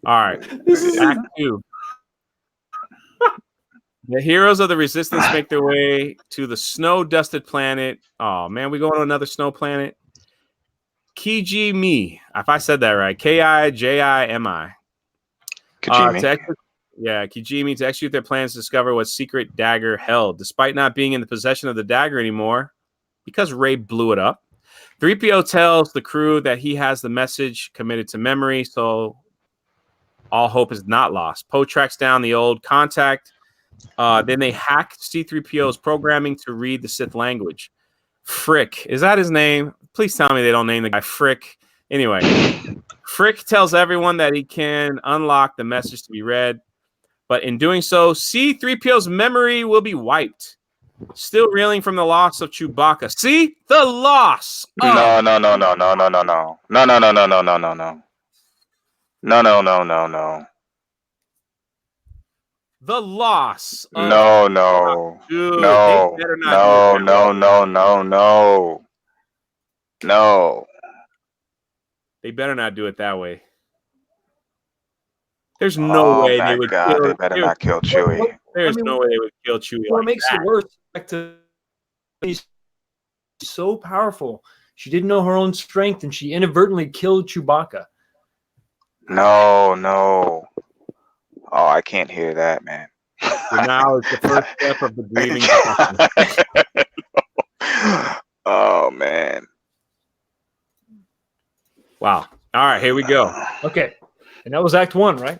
All right, Act 2. The heroes of the Resistance make their way to the snow-dusted planet. Oh man, we going to another snow planet. Kijimi, if I said that right, Kijimi. Kijimi, to execute their plans to discover what secret dagger held. Despite not being in the possession of the dagger anymore, because Rey blew it up, 3PO tells the crew that he has the message committed to memory, so all hope is not lost. Poe tracks down the old contact. Then they hack C-3PO's programming to read the Sith language. Frick, is that his name? Please tell me they don't name the guy Frick. Anyway, Frick tells everyone that he can unlock the message to be read, but in doing so, C-3PO's memory will be wiped. Still reeling from the loss of Chewbacca. See? The loss! No. The loss. No. Dude, No. They better not do it that way. There's no way they would kill. They better not kill Chewie. There's no way they would kill Chewie. What makes it worse? She's so powerful. She didn't know her own strength, and she inadvertently killed Chewbacca. No. Oh, I can't hear that, man. So now it's the first step of the grieving. Oh, man. Wow. All right, here we go. Okay. And that was Act 1, right?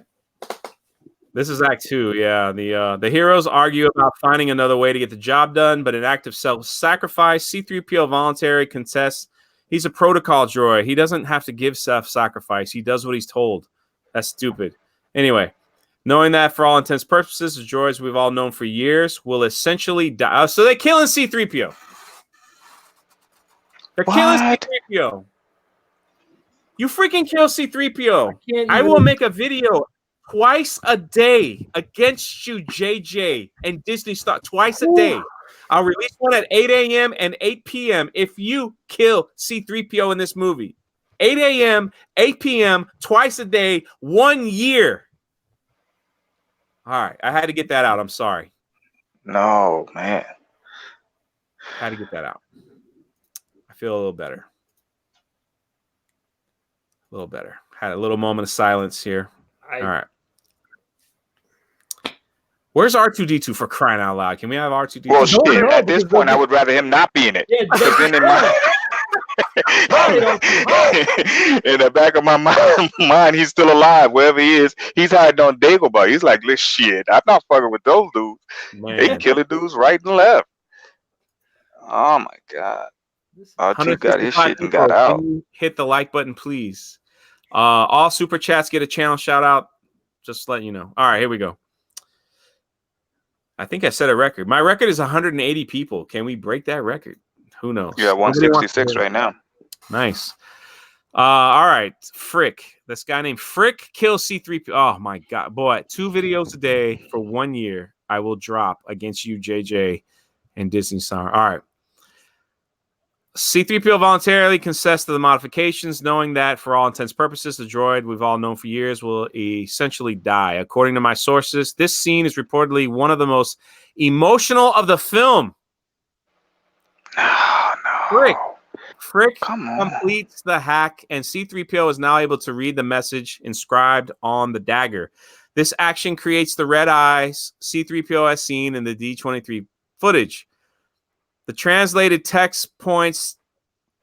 This is Act 2, yeah. The heroes argue about finding another way to get the job done, but an act of self-sacrifice, C-3PO voluntarily contests. He's a protocol droid. He doesn't have to give self-sacrifice. He does what he's told. That's stupid. Anyway, knowing that for all intents and purposes, the droids we've all known for years will essentially die. So they're killing C-3PO. They're killing C-3PO. You freaking kill C-3PO. I will make a video twice a day against you, JJ, and Disney Star. Twice a day. I'll release one at 8 a.m. and 8 p.m. if you kill C-3PO in this movie. 8 a.m., 8 p.m., twice a day, 1 year. All right. I had to get that out. I'm sorry. No, man. Had to get that out. I feel a little better. A little better. Had a little moment of silence here. All right. Where's R2D2 for crying out loud? Can we have R2D2? Well, shit. At this point, I would rather him not be in it. Yeah, Then in the back of my mind, he's still alive. Wherever he is, he's hiding on Dagobah. He's like, "This shit. I'm not fucking with those dudes. Man. They killing dudes right and left." Oh my god. R2 got his shit and got out. Can you hit the like button, please? All super chats get a channel shout out. Just letting you know. All right, here we go. I think I set a record. My record is 180 people. Can we break that record? Who knows? Yeah, 166 right now. Nice. All right. Frick. This guy named Frick kills C3P. Oh, my God. Boy, 2 videos a day for 1 year I will drop against you, JJ, and Disney Star. All right. C3PO voluntarily consents to the modifications, knowing that for all intents and purposes, the droid we've all known for years will essentially die. According to my sources, this scene is reportedly one of the most emotional of the film. No. Frick completes the hack, and C3PO is now able to read the message inscribed on the dagger. This action creates the red eyes C3PO has seen in the D23 footage. The translated text points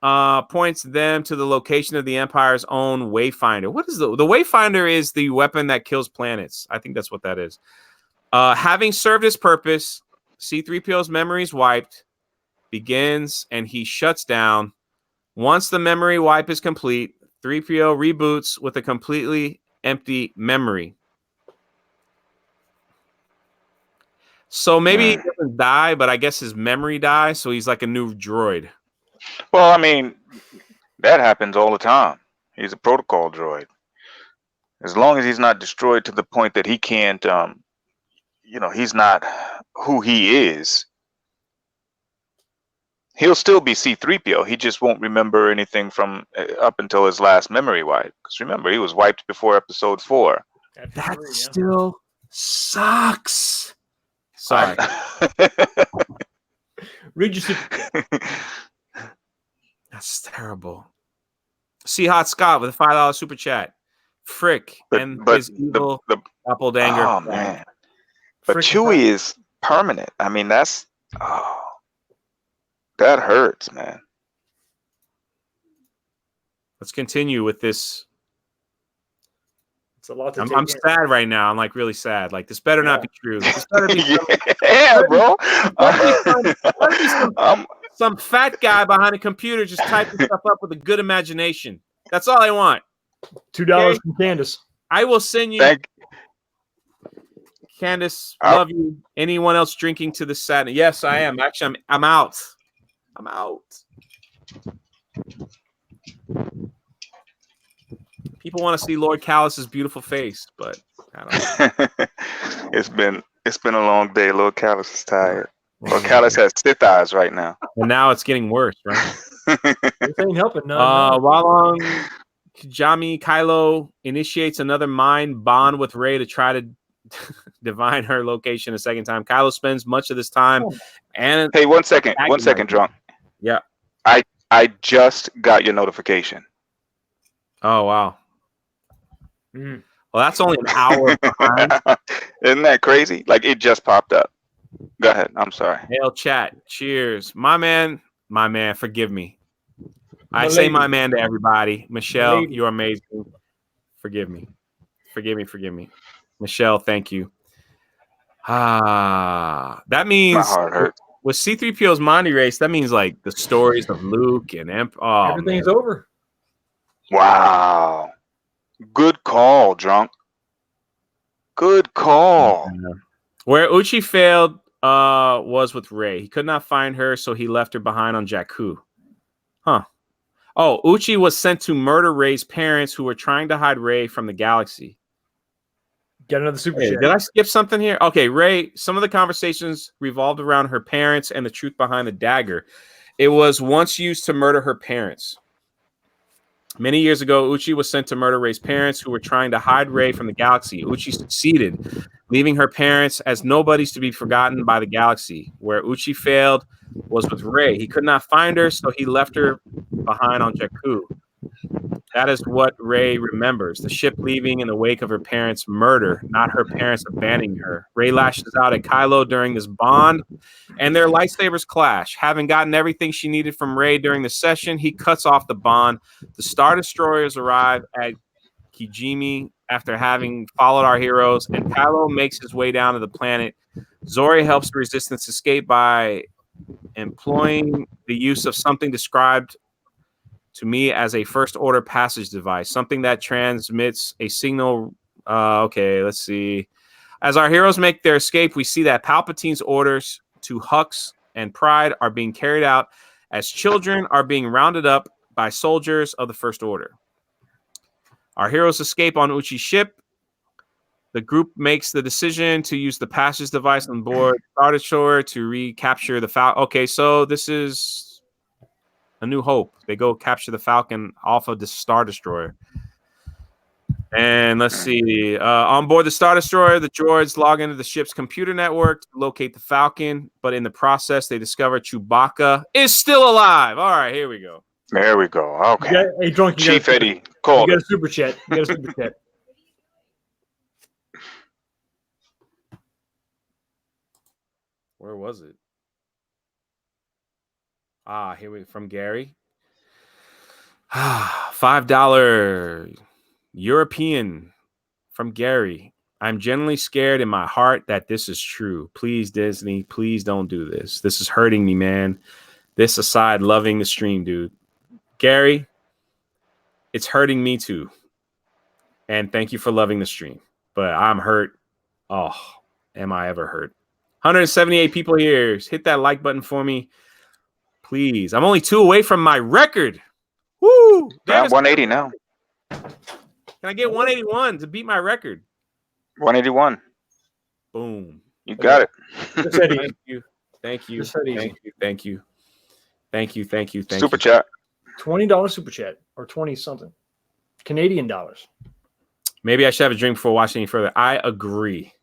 them to the location of the Empire's own Wayfinder. What is the Wayfinder? Is the weapon that kills planets. I think that's what that is. Having served his purpose, C3PO's memory is wiped, begins, and he shuts down. Once the memory wipe is complete, 3PO reboots with a completely empty memory. So maybe he doesn't die, but I guess his memory dies, so he's like a new droid. Well, I mean, that happens all the time. He's a protocol droid. As long as he's not destroyed to the point that he can't, he's not who he is, he'll still be C-3PO. He just won't remember anything from up until his last memory wipe. Because remember, he was wiped before episode 4. That still sucks. Sorry. That's terrible. See Hot Scott with a $5 super chat. Frick and his evil doppelganger. Oh man! But Chewie is permanent. I mean, that hurts, man. Let's continue with this. It's a lot to I'm sad right now. I'm like really sad. Like this better not be true. This better be bro. Some fat guy behind a computer just typing stuff up with a good imagination. That's all I want. $2 from Candice. I will send you. Candice, love you. Anyone else drinking to the sadness? Yes, I am. Actually, I'm out. I'm out. People want to see Lord Callus's beautiful face, but I don't know. It's been a long day. Lord Callus is tired. Lord Callus has Sith eyes right now. And now it's getting worse, right? This ain't helping. No. Walong Kijami Kylo initiates another mind bond with Rey to try to divine her location a second time. Kylo spends much of this time. And hey, one second, drunk. Yeah. I just got your notification. Oh wow. Well, that's only an hour behind. Isn't that crazy? Like it just popped up. Go ahead. I'm sorry. Hail chat. Cheers. My man, forgive me. I say my man to everybody. Michelle, you're amazing. Forgive me. Michelle, thank you. That means my heart hurts. With C-3PO's mind erase, that means like the stories of Luke and everything's over. Wow. Good call, drunk. Good call. Where Uchi failed was with Rey. He could not find her, so he left her behind on Jakku. Huh. Oh, Uchi was sent to murder Rey's parents who were trying to hide Rey from the galaxy. Get another super chat. Did I skip something here? Okay, Rey, some of the conversations revolved around her parents and the truth behind the dagger. It was once used to murder her parents. Many years ago, Uchi was sent to murder Rey's parents who were trying to hide Rey from the galaxy. Uchi succeeded. leaving her parents as nobodies to be forgotten by the galaxy. Where Uchi failed was with Rey. He could not find her, so he left her behind on Jakku. That is what Rey remembers, the ship leaving in the wake of her parents' murder, not her parents abandoning her. Rey lashes out at Kylo during this bond, and their lightsabers clash. Having gotten everything she needed from Rey during the session, he cuts off the bond. The Star Destroyers arrive at Kijimi after having followed our heroes, and Kylo makes his way down to the planet. Zori helps the Resistance escape by employing the use of something described to me as a first order passage device, something that transmits a signal. Okay, let's see. As our heroes make their escape, we see that Palpatine's orders to Hux and Pride are being carried out as children are being rounded up by soldiers of the First Order. Our heroes escape on Uchi's ship. The group makes the decision to use the passage device on board Star Destroyer to recapture the Falcon. Okay, so this is A New Hope. They go capture the Falcon off of the Star Destroyer. And let's see. On board the Star Destroyer, the droids log into the ship's computer network to locate the Falcon. But in the process, they discover Chewbacca is still alive. All right, here we go. There we go. Okay. Hey, Drunk, Chief Eddie called. You got a super chat. You got a super chat. Where was it? Ah, here we from Gary. $5 European from Gary. I'm genuinely scared in my heart that this is true. Please, Disney, please don't do this. This is hurting me, man. This aside, loving the stream, dude. Gary, it's hurting me too. And thank you for loving the stream. But I'm hurt. Oh, am I ever hurt? 178 people here. Hit that like button for me. Please. I'm only 2 away from my record. Woo! At 180 now. Can I get 181 to beat my record? 181. Boom. You got it. Thank you. Thank you. Thank you. Thank you. Thank you. Thank you. Thank Super you. chat. $20 super chat or 20 something Canadian dollars. Maybe I should have a drink before watching any further. I agree.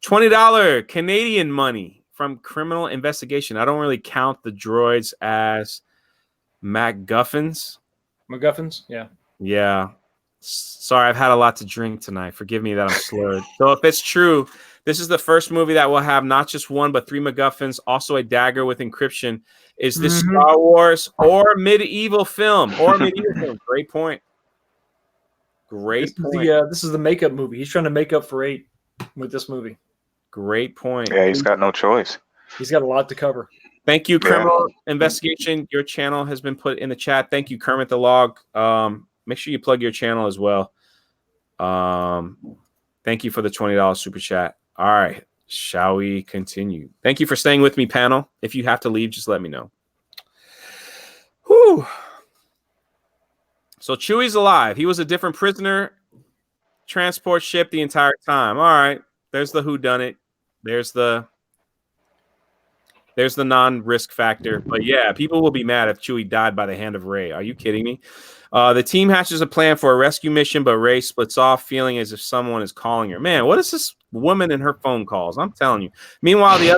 $20 Canadian money from Criminal Investigation. I don't really count the droids as MacGuffins. MacGuffins? Yeah. Yeah. Sorry, I've had a lot to drink tonight. Forgive me that I'm slurred. So if it's true, this is the first movie that will have not just 1, but 3 MacGuffins, also a dagger with encryption. Is this Star Wars or medieval film? Or medieval film? Great point. Great point. This is the makeup movie. He's trying to make up for 8 with this movie. Great point. Yeah, he's got no choice. He's got a lot to cover. Thank you, Criminal Investigation. Your channel has been put in the chat. Thank you, Kermit the Log. Make sure you plug your channel as well. Thank you for the $20 super chat. All right. Shall we continue? Thank you for staying with me, panel. If you have to leave, just let me know. Whew. So Chewie's alive. He was a different prisoner transport ship the entire time. All right. There's the whodunit. There's the non-risk factor. But yeah, people will be mad if Chewie died by the hand of Rey. Are you kidding me? The team hatches a plan for a rescue mission, but Rey splits off, feeling as if someone is calling her. Man, what is this woman and her phone calls? I'm telling you. Meanwhile, the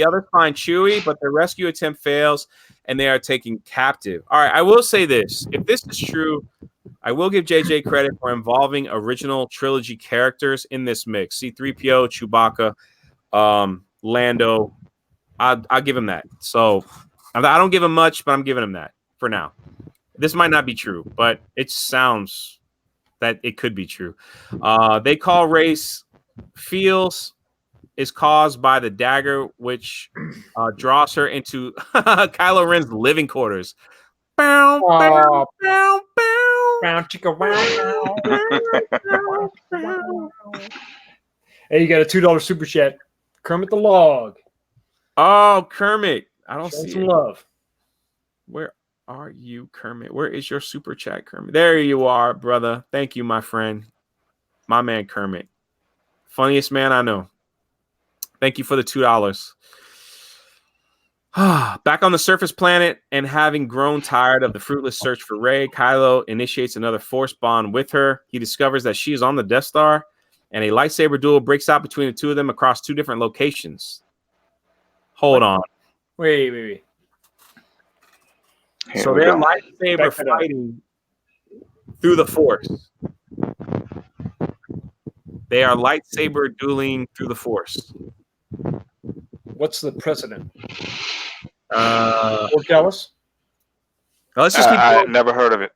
others find Chewie, but the rescue attempt fails, and they are taken captive. All right, I will say this. If this is true, I will give JJ credit for involving original trilogy characters in this mix. C-3PO, Chewbacca, Lando. I'll give him that. So I don't give him much, but I'm giving him that for now. This might not be true, but it sounds that it could be true. They call Rey's feels is caused by the dagger, which draws her into Kylo Ren's living quarters. Bow, bow, bow, bow. Hey, you got a $2 super chat. Kermit the Log. Oh, Kermit. I don't see some it. love. Where are you, Kermit? Where is your super chat, Kermit? There you are, brother. Thank you, my friend. My man, Kermit. Funniest man I know. Thank you for the $2. Back on the surface planet and having grown tired of the fruitless search for Rey, Kylo initiates another force bond with her. He discovers that she is on the Death Star and a lightsaber duel breaks out between the two of them across 2 different locations. Hold on. Wait. So they're lightsaber fighting through the Force. They are lightsaber dueling through the Force. What's the precedent? Let's just keep going. I never heard of it.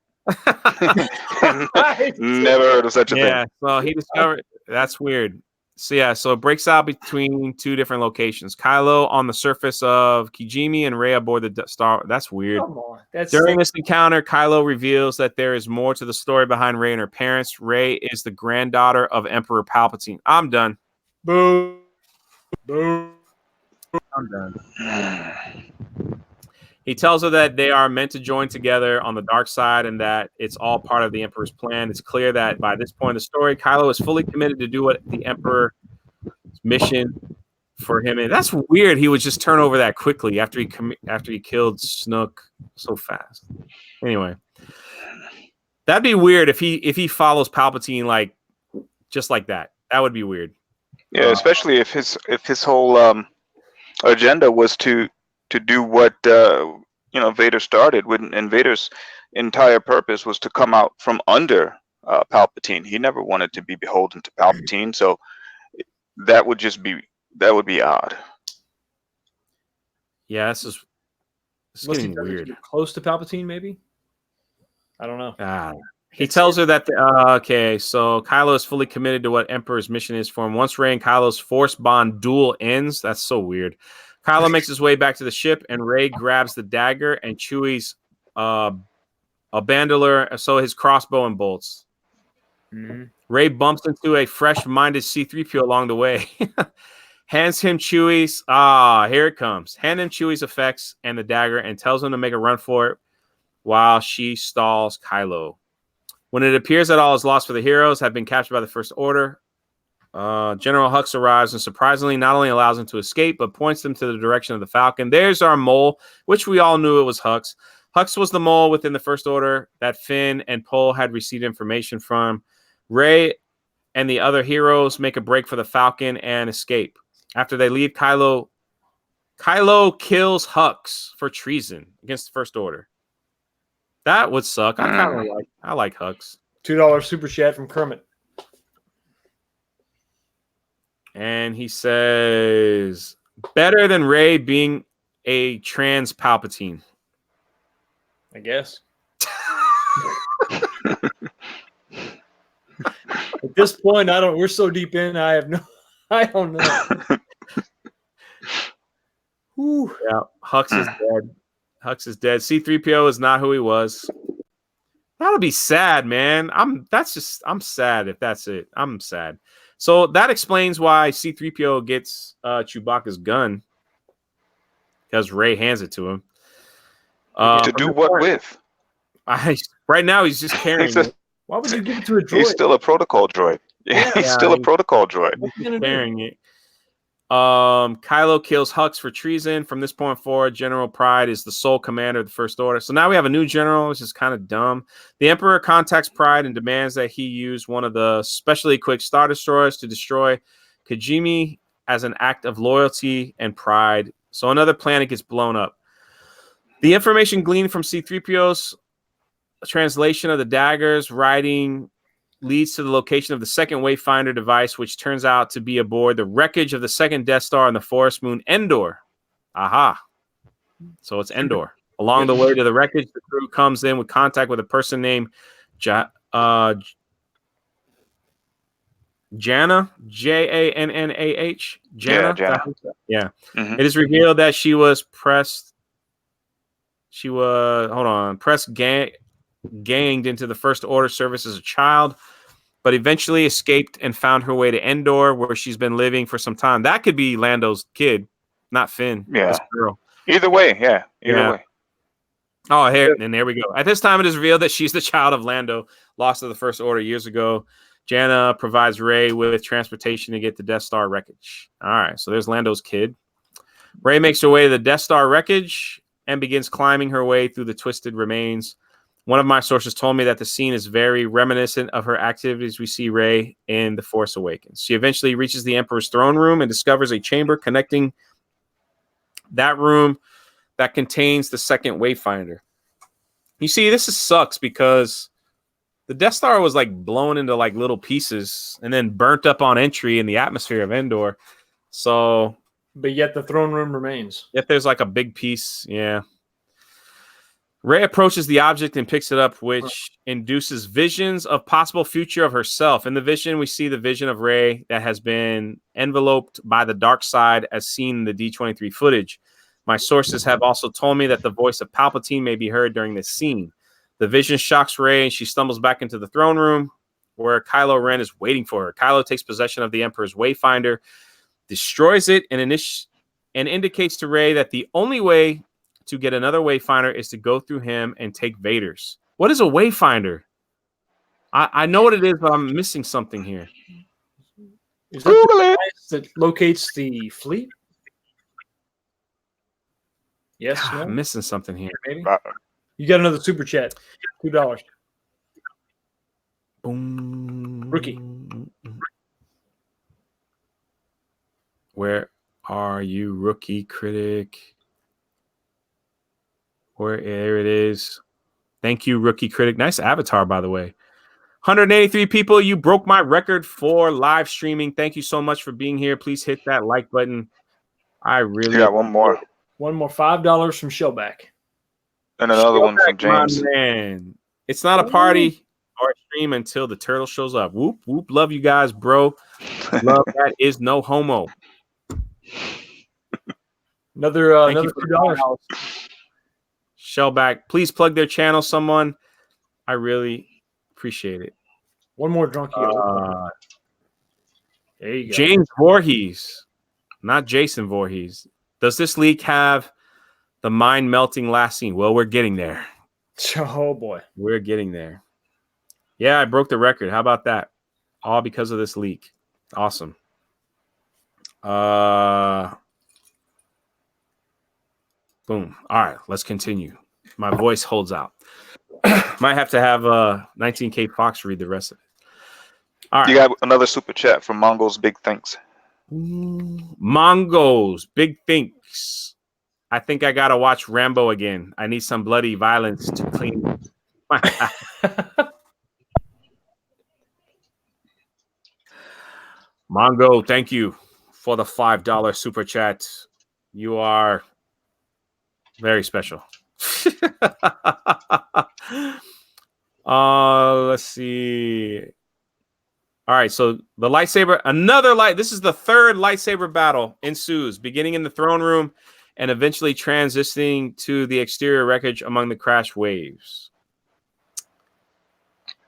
Never heard of such a thing. Yeah, so he discovered that's weird. So it breaks out between 2 different locations. Kylo on the surface of Kijimi and Rey aboard the Star. That's weird. Come on. During this encounter, Kylo reveals that there is more to the story behind Rey and her parents. Rey is the granddaughter of Emperor Palpatine. I'm done. Boo. Boo. I'm done. He tells her that they are meant to join together on the dark side and that it's all part of the Emperor's plan. It's clear that by this point in the story, Kylo is fully committed to do what the Emperor's mission for him. And that's weird. He would just turn over that quickly after he killed Snoke so fast. Anyway, that'd be weird if he follows Palpatine like just like that. That would be weird. Yeah, especially if his whole agenda was to do what Vader started with, and Vader's entire purpose was to come out from under Palpatine. He never wanted to be beholden to Palpatine, so that would be odd. Yeah, this is getting weird. Close to Palpatine, maybe. I don't know. He tells her that okay, so Kylo is fully committed to what Emperor's mission is for him. Once Rey and Kylo's Force bond duel ends, that's so weird. Kylo makes his way back to the ship, and Rey grabs the dagger and Chewie's a bandolier, so his crossbow and bolts. Mm-hmm. Rey bumps into a fresh-minded C-3PO along the way. Hands him Chewie's. Here it comes. Hand him Chewie's effects and the dagger and tells him to make a run for it while she stalls Kylo. When it appears that all is lost for the heroes have been captured by the First Order, General Hux arrives and surprisingly not only allows them to escape, but points them to the direction of the Falcon. There's our mole, which we all knew it was Hux. Hux was the mole within the First Order that Finn and Poe had received information from. Rey and the other heroes make a break for the Falcon and escape. After they leave, Kylo kills Hux for treason against the First Order. That would suck. I like Hux. $2 super chat from Kermit. And he says, better than Rey being a trans Palpatine. I guess. At this point, we're so deep in, I don't know. Whew. Yeah, Hux is dead. Hux is dead. C-3PO is not who he was. That'll be sad, man. I'm sad if that's it. I'm sad. So that explains why C-3PO gets Chewbacca's gun, because Rey hands it to him. To do what with? Right now, he's just carrying it. Why would you give it to a droid? He's still a protocol droid. He's still a protocol droid. He's carrying it. Kylo kills Hux for treason. From this point forward, General Pryde is the sole commander of the First Order. So now we have a new general, which is kind of dumb. The Emperor contacts Pryde and demands that he use one of the specially equipped Star Destroyers to destroy Kijimi as an act of loyalty and pride. So another planet gets blown up. The information gleaned from C-3PO's translation of the daggers writing leads to the location of the second Wayfinder device, which turns out to be aboard the wreckage of the second Death Star on the forest moon Endor. Aha. So it's Endor. Along the way to the wreckage, the crew comes in with contact with a person named Janna, Jannah. Janna. Yeah. Mm-hmm. It is revealed that she was press ganged into the First Order service as a child, but eventually escaped and found her way to Endor, where she's been living for some time. That could be Lando's kid, not Finn. Yeah. This girl. Either way, yeah. Either way. Oh, there we go. At this time, it is revealed that she's the child of Lando, lost to the First Order years ago. Janna provides Rey with transportation to get the Death Star wreckage. All right, so there's Lando's kid. Rey makes her way to the Death Star wreckage and begins climbing her way through the twisted remains. One of my sources told me that the scene is very reminiscent of her activities we see Rey in The Force Awakens. She eventually reaches the Emperor's throne room and discovers a chamber connecting that room that contains the second Wayfinder. You see, sucks because the Death Star was like blown into like little pieces and then burnt up on entry in the atmosphere of Endor. So, but yet the throne room remains. Yet there's like a big piece. Yeah. Rey approaches the object and picks it up, which induces visions of possible future of herself. In the vision, we see the vision of Rey that has been enveloped by the dark side as seen in the D23 footage. My sources have also told me that the voice of Palpatine may be heard during this scene. The vision shocks Rey and she stumbles back into the throne room where Kylo Ren is waiting for her. Kylo takes possession of the Emperor's Wayfinder, destroys it, and indicates to Rey that the only way to get another Wayfinder is to go through him and take Vader's. What is a Wayfinder? I know what it is, but I'm missing something here. Is that the device that locates the fleet? Yes, God, no? I'm missing something here. Maybe. You got another super chat. $2. Boom. Rookie. Where are you, rookie critic? There it is. Thank you, rookie critic. Nice avatar, by the way. 183 people. You broke my record for live streaming. Thank you so much for being here. Please hit that like button. I really got one more. One more $5 from Shellback. And another one from James. Man. It's not a party or a stream until the turtle shows up. Whoop, whoop. Love you guys, bro. Love that is no homo. Another $2. Shellback, please plug their channel, someone. I really appreciate it. One more drunkie. There you go. James Voorhees, not Jason Voorhees. Does this leak have the mind-melting last scene? Well, we're getting there. Oh, boy. We're getting there. Yeah, I broke the record. How about that? All because of this leak. Awesome. Boom. All right, let's continue. My voice holds out. Might have to have 19K Fox read the rest of it. All right. You got another super chat from Mongo's Big Thanks. Mongo's Big Thanks. I think I gotta watch Rambo again. I need some bloody violence to clean my Mongo, thank you for the $5 super chat. You are very special. Let's see. All right, so the lightsaber, this is the third lightsaber battle ensues, beginning in the throne room and eventually transitioning to the exterior wreckage among the crash waves.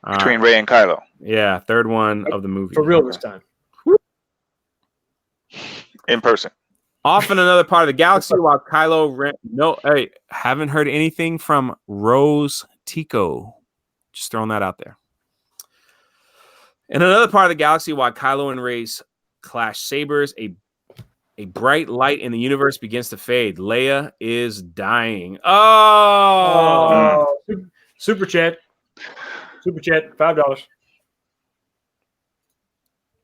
Between Rey and Kylo. Yeah, third one of the movie. For real this time. In person. Off in another part of the galaxy while Kylo Ren. No, hey, haven't heard anything from Rose Tico. Just throwing that out there. In another part of the galaxy while Kylo and Rey's clash sabers, a bright light in the universe begins to fade. Leia is dying. Oh! Super chat. Super chat, $5.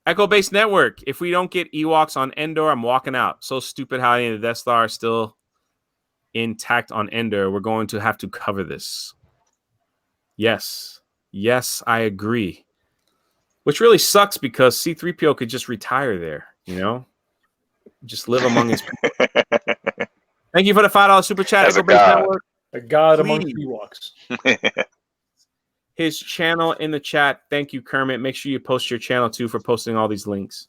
Echo Base Network. If we don't get Ewoks on Endor, I'm walking out. So stupid how the Death Star is still intact on Endor. We're going to have to cover this. Yes. Yes, I agree. Which really sucks because C-3PO could just retire there, you know? Just live among his people. Thank you for the $5 super chat. As Echo Base Network. A god among Ewoks. His channel in the chat. Thank you, Kermit. Make sure you post your channel too for posting all these links.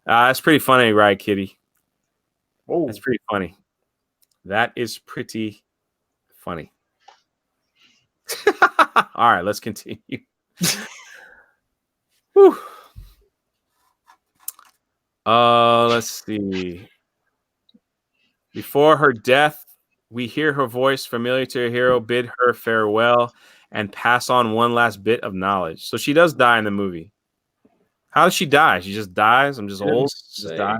That's pretty funny, right, Kitty? Oh, that's pretty funny. That is pretty funny. All right, let's continue. Whew. Let's see. Before her death, we hear her voice familiar to her hero, bid her farewell, and pass on one last bit of knowledge. So she does die in the movie. How does she die? She just dies? I'm just old. She just die.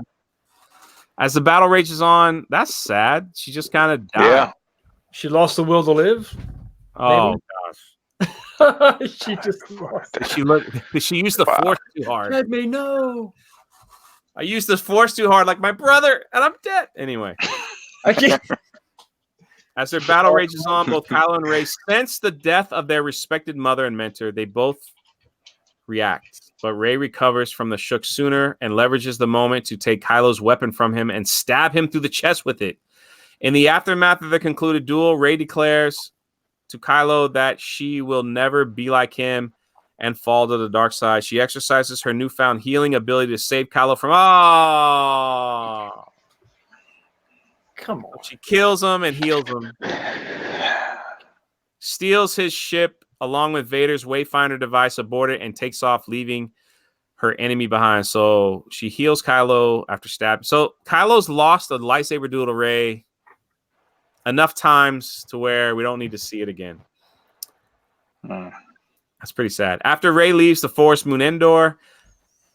As the battle rages on, that's sad. She just kind of died. Yeah. She lost the will to live? Oh gosh. She just lost. Did she use the force too hard? Let me know. I used the force too hard, like my brother, and I'm dead. Anyway. I can't. As their battle rages on, both Kylo and Rey sense the death of their respected mother and mentor. They both react, but Rey recovers from the shook sooner and leverages the moment to take Kylo's weapon from him and stab him through the chest with it. In the aftermath of the concluded duel, Rey declares to Kylo that she will never be like him and fall to the dark side. She exercises her newfound healing ability to save Kylo from... Oh! Come on. She kills him and heals him. Steals his ship along with Vader's Wayfinder device aboard it and takes off, leaving her enemy behind. So she heals Kylo after stabbing. So Kylo's lost a lightsaber duel to Rey enough times to where we don't need to see it again. That's pretty sad. After Rey leaves the Forest Moon Endor,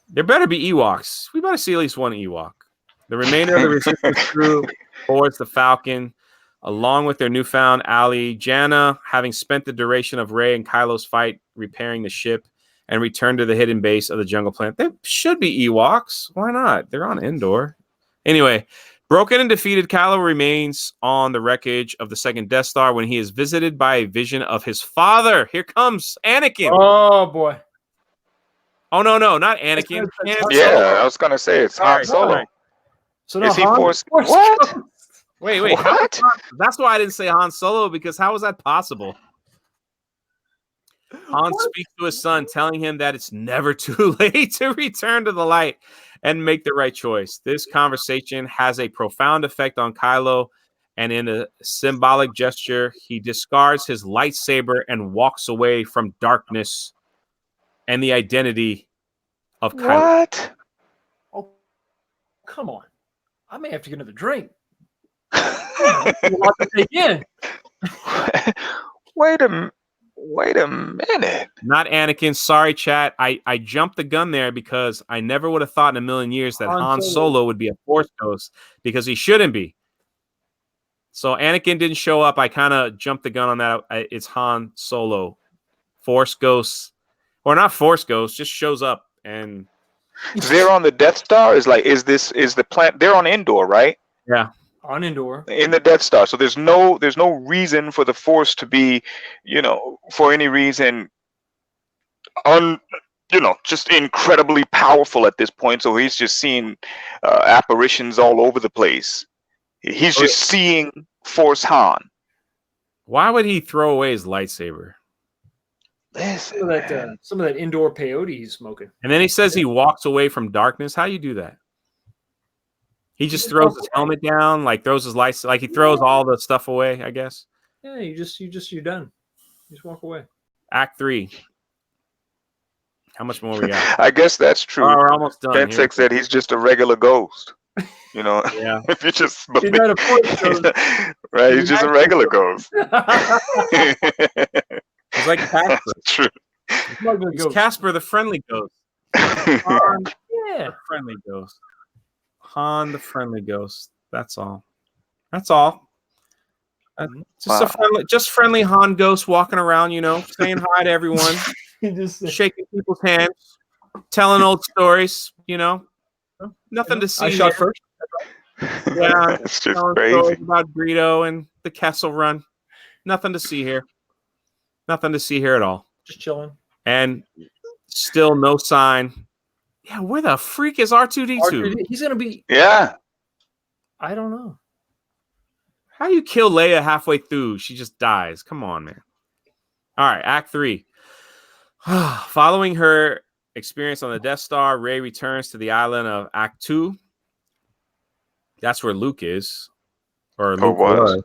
there better be Ewoks. We better see at least one Ewok. The remainder of the Resistance crew boards the Falcon, along with their newfound ally, Janna, having spent the duration of Rey and Kylo's fight repairing the ship and return to the hidden base of the jungle planet. There should be Ewoks. Why not? They're on Endor. Anyway, broken and defeated, Kylo remains on the wreckage of the second Death Star when he is visited by a vision of his father. Here comes Anakin. Oh, boy. Oh, no, not Anakin. Yeah, I was going to say it's Han Solo. Right. So now is he forced? What? Wait. What? That's why I didn't say Han Solo, because how is that possible? Han speaks to his son, telling him that it's never too late to return to the light and make the right choice. This conversation has a profound effect on Kylo, and in a symbolic gesture, he discards his lightsaber and walks away from darkness and the identity of Kylo. What? Oh, come on. I may have to get another drink. To take in. Wait a minute. Not Anakin. Sorry, chat. I jumped the gun there because I never would have thought in a million years that Han Solo would be a Force ghost, because he shouldn't be. So Anakin didn't show up. I kind of jumped the gun on that. It's Han Solo. Force ghosts, or not Force ghosts, just shows up and they're on the Death Star. Is the planet? They're on Endor, right? Yeah. On Endor. In the Death Star. So there's no reason for the Force to be, for any reason just incredibly powerful at this point. So he's just seeing apparitions all over the place. He's just seeing Force Han. Why would he throw away his lightsaber? Some of that indoor peyote he's smoking. And then he says he walks away from darkness. How you do that? He just throws his helmet down, like throws his lights, like he throws all the stuff away, I guess. Yeah, you're done. You just walk away. Act 3. How much more we got? I guess that's true. Oh, we're almost done. Fentex said he's just a regular ghost. Yeah. If you just believe, right? He's just a regular ghost. He's like Casper. That's true. He's Casper, the friendly ghost. Yeah, the friendly ghost. Han, the friendly ghost. That's all. Just a friendly Han ghost walking around, saying hi to everyone, shaking people's hands, telling old stories, Nothing to see. I shot first. Yeah, it's just crazy about Greedo and the Kessel Run. Nothing to see here. Nothing to see here at all. Just chilling. And still no sign. Yeah, where the freak is R2-D2? He's gonna be. Yeah. I don't know. How do you kill Leia halfway through? She just dies. Come on, man. All right, Act 3. Following her experience on the Death Star, Rey returns to the island of Act 2. That's where Luke is. Or Luke was.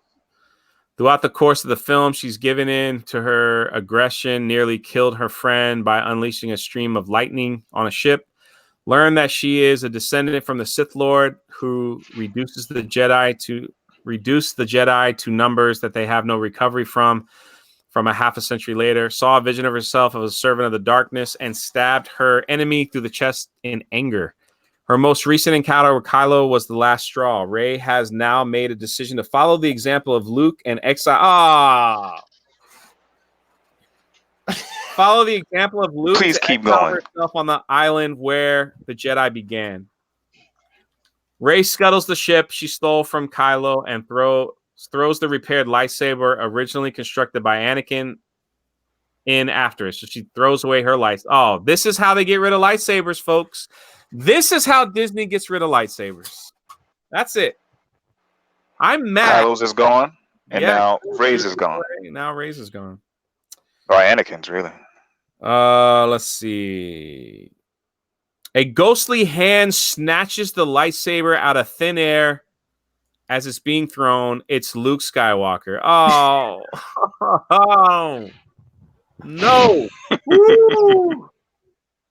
Throughout the course of the film, she's given in to her aggression, nearly killed her friend by unleashing a stream of lightning on a ship. Learn that she is a descendant from the Sith Lord who reduces the Jedi to numbers that they have no recovery from a half a century later. Saw a vision of herself as a servant of the darkness and stabbed her enemy through the chest in anger. Her most recent encounter with Kylo was the last straw. Rey has now made a decision to follow the example of Luke and exile. Follow the example of Luke Please to keep exile going. herself on the island where the Jedi began. Rey scuttles the ship she stole from Kylo and throws the repaired lightsaber originally constructed by Anakin in after it. So she throws away her lights. Oh, this is how they get rid of lightsabers, folks. This is how Disney gets rid of lightsabers. That's it. I'm mad. Kylo's is gone, and now Rey's is gone. Now Rey's is gone. Or Anakin's, really. Let's see. A ghostly hand snatches the lightsaber out of thin air as it's being thrown. It's Luke Skywalker. Oh, oh. No. Woo!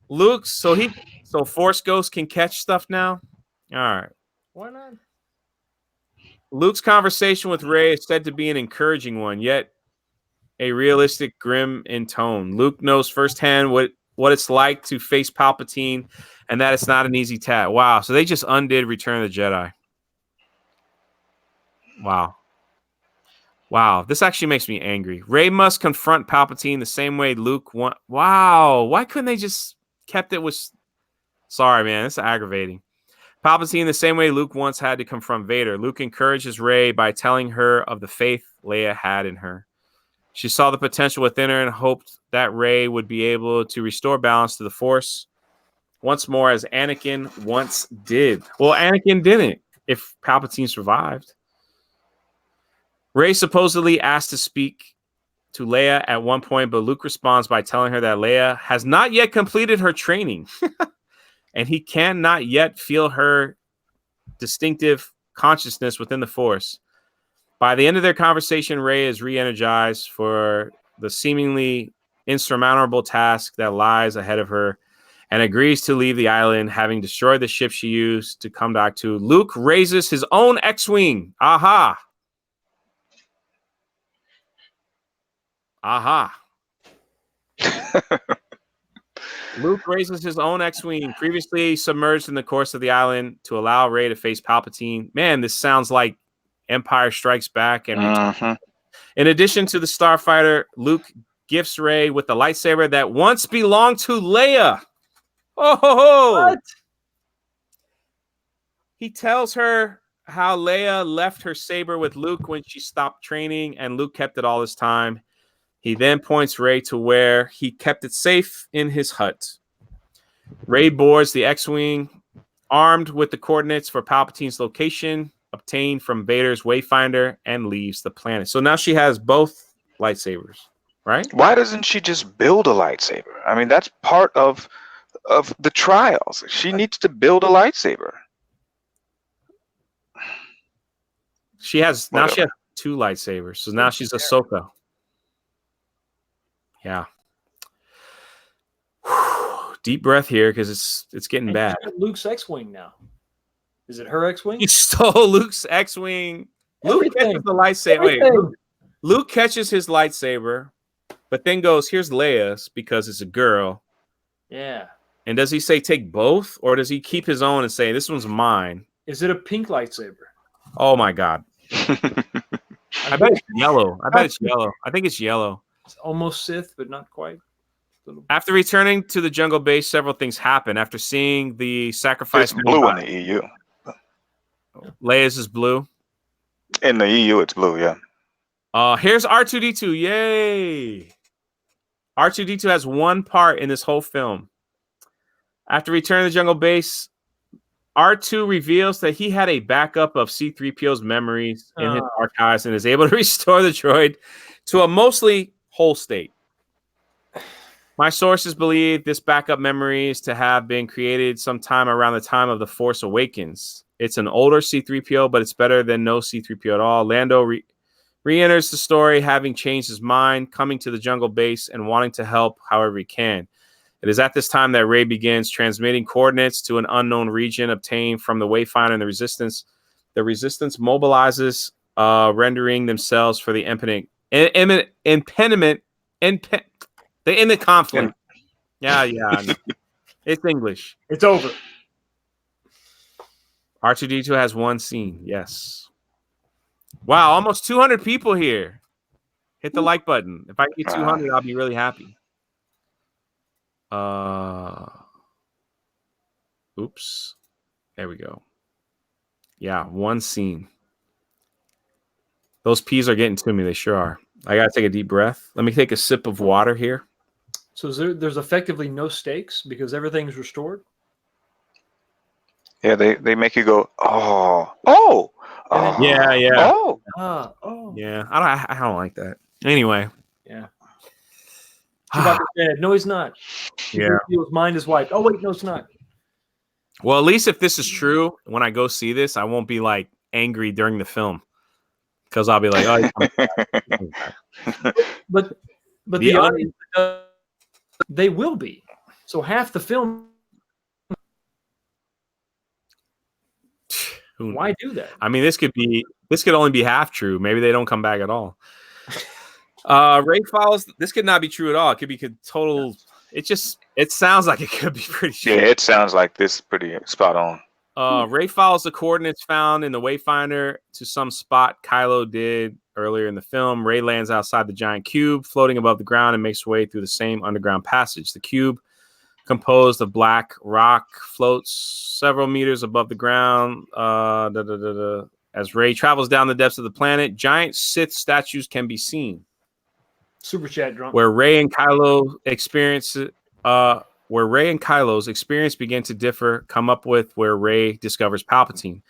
Luke, so Force Ghost can catch stuff now? All right. Why not? Luke's conversation with Rey is said to be an encouraging one, yet a realistic, grim in tone. Luke knows firsthand what it's like to face Palpatine, and that it's not an easy task. Wow. So they just undid Return of the Jedi. Wow. Wow. This actually makes me angry. Rey must confront Palpatine the same way Luke Wow. Why couldn't they just kept it with... Sorry, man. It's aggravating. Palpatine the same way Luke once had to confront Vader. Luke encourages Rey by telling her of the faith Leia had in her. She saw the potential within her and hoped that Rey would be able to restore balance to the Force once more, as Anakin once did. Well, Anakin didn't, if Palpatine survived. Rey supposedly asked to speak to Leia at one point, but Luke responds by telling her that Leia has not yet completed her training, and he cannot yet feel her distinctive consciousness within the Force. By the end of their conversation, Rey is re-energized for the seemingly insurmountable task that lies ahead of her and agrees to leave the island, having destroyed the ship she used to come back to. Luke raises his own X-Wing. Aha! Aha! Luke raises his own X-Wing, previously submerged in the course of the island, to allow Rey to face Palpatine. Man, this sounds like Empire Strikes Back and Return. In addition to the starfighter, Luke gifts Rey with the lightsaber that once belonged to Leia. Oh, ho, ho. What? He tells her how Leia left her saber with Luke when she stopped training, and Luke kept it all this time. He then points Rey to where he kept it safe in his hut. Rey boards the X-Wing, armed with the coordinates for Palpatine's location, obtained from Vader's Wayfinder, and leaves the planet. So now she has both lightsabers, right? Why doesn't she just build a lightsaber? I mean, that's part of the trials. She needs to build a lightsaber. She has two lightsabers. So now she's Ahsoka. Yeah. Deep breath here because it's getting bad. Luke's X-Wing now. Is it her X-Wing? He stole Luke's X-Wing. Luke catches the lightsaber. Wait, Luke catches his lightsaber, but then goes, here's Leia's because it's a girl. Yeah. And does he say take both, or does he keep his own and say this one's mine? Is it a pink lightsaber? Oh my God. I bet it's yellow. I think it's yellow. It's almost Sith, but not quite. After returning to the jungle base, several things happen. After seeing the sacrifice, it's blue in the EU. Leia's is blue. In the EU, it's blue. Yeah. Here's R2-D2. Yay! R2-D2 has one part in this whole film. After returning to the jungle base, R2 reveals that he had a backup of C-3PO's memories in his archives and is able to restore the droid to a mostly whole state. My sources believe this backup memory is to have been created sometime around the time of The Force Awakens. It's an older C-3PO, but it's better than no C-3PO at all. Lando re-enters the story, having changed his mind, coming to the jungle base, and wanting to help however he can. It is at this time that Rey begins transmitting coordinates to an unknown region obtained from the Wayfinder and the Resistance. The Resistance mobilizes, rendering themselves for the the imminent conflict. Yeah. It's English. It's over. R2-D2 has one scene. Yes. Wow, almost 200 people here. Hit the like button. If I get 200, I'll be really happy. Oops. There we go. Yeah, one scene. Those peas are getting to me. They sure are. I got to take a deep breath. Let me take a sip of water here. So there's effectively no stakes because everything's restored? Yeah, they make you go, oh. Yeah. Yeah. I don't like that. Anyway. Yeah. Chewbacca said, no, he's not. Yeah. His mind is wiped. Oh, wait, no, it's not. Well, at least if this is true, when I go see this, I won't be like angry during the film. Because I'll be like, but the audience, they will be. So half the film. Why do that? I mean, this could only be half true. Maybe they don't come back at all. Ray follows. This could not be true at all. It could be total. It sounds like it could be pretty true. Yeah, it sounds like this is pretty spot on. Ray follows the coordinates found in the Wayfinder to some spot Kylo did earlier in the film. Ray lands outside the giant cube floating above the ground and makes her way through the same underground passage. The cube, composed of black rock, floats several meters above the ground. As Ray travels down the depths of the planet, giant Sith statues can be seen. Super chat drunk. Where Ray and Kylo's experience begin to differ, come up with where Ray discovers Palpatine.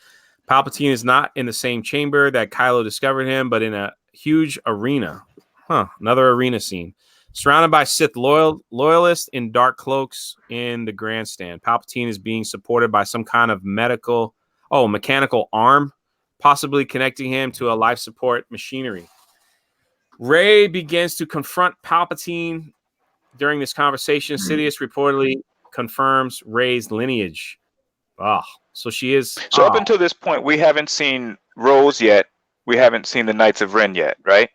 Palpatine is not in the same chamber that Kylo discovered him, but in a huge arena. Another arena scene. Surrounded by Sith loyalists in dark cloaks in the grandstand. Palpatine is being supported by some kind of mechanical arm, possibly connecting him to a life support machinery. Ray begins to confront Palpatine. During this conversation, Sidious reportedly confirms Rey's lineage. So she is. So up until this point, we haven't seen Rose yet. We haven't seen the Knights of Ren yet, right?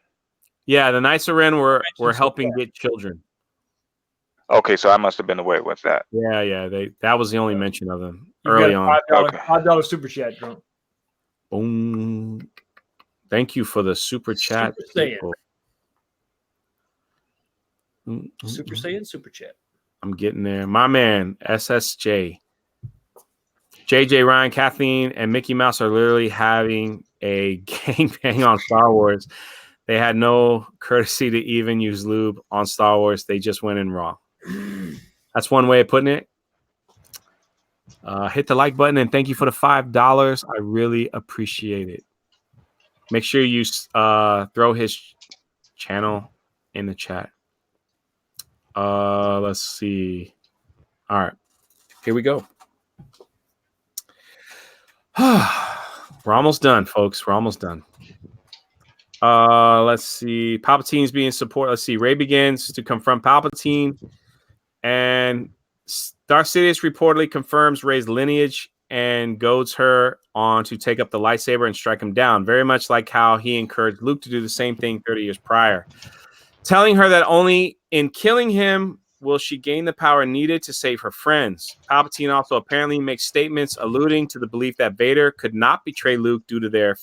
Yeah, the Knights of Ren were helping get children. Okay, so I must have been aware with that. Yeah. That was the only mention of them early on. $5 super chat drunk. Boom. Thank you for the super chat. Super Saiyan super chat. I'm getting there. My man, SSJ. JJ, Ryan, Kathleen, and Mickey Mouse are literally having a gangbang on Star Wars. They had no courtesy to even use lube on Star Wars. They just went in raw. That's one way of putting it. Hit the like button and thank you for the $5. I really appreciate it. Make sure you throw his channel in the chat. Let's see. All right. Here we go. We're almost done, folks. We're almost done. Let's see. Palpatine's being supported. Let's see. Rey begins to confront Palpatine, and Darth Sidious reportedly confirms Rey's lineage and goads her on to take up the lightsaber and strike him down, very much like how he encouraged Luke to do the same thing 30 years prior, telling her that only in killing him will she gain the power needed to save her friends. Palpatine also apparently makes statements alluding to the belief that Vader could not betray Luke due to their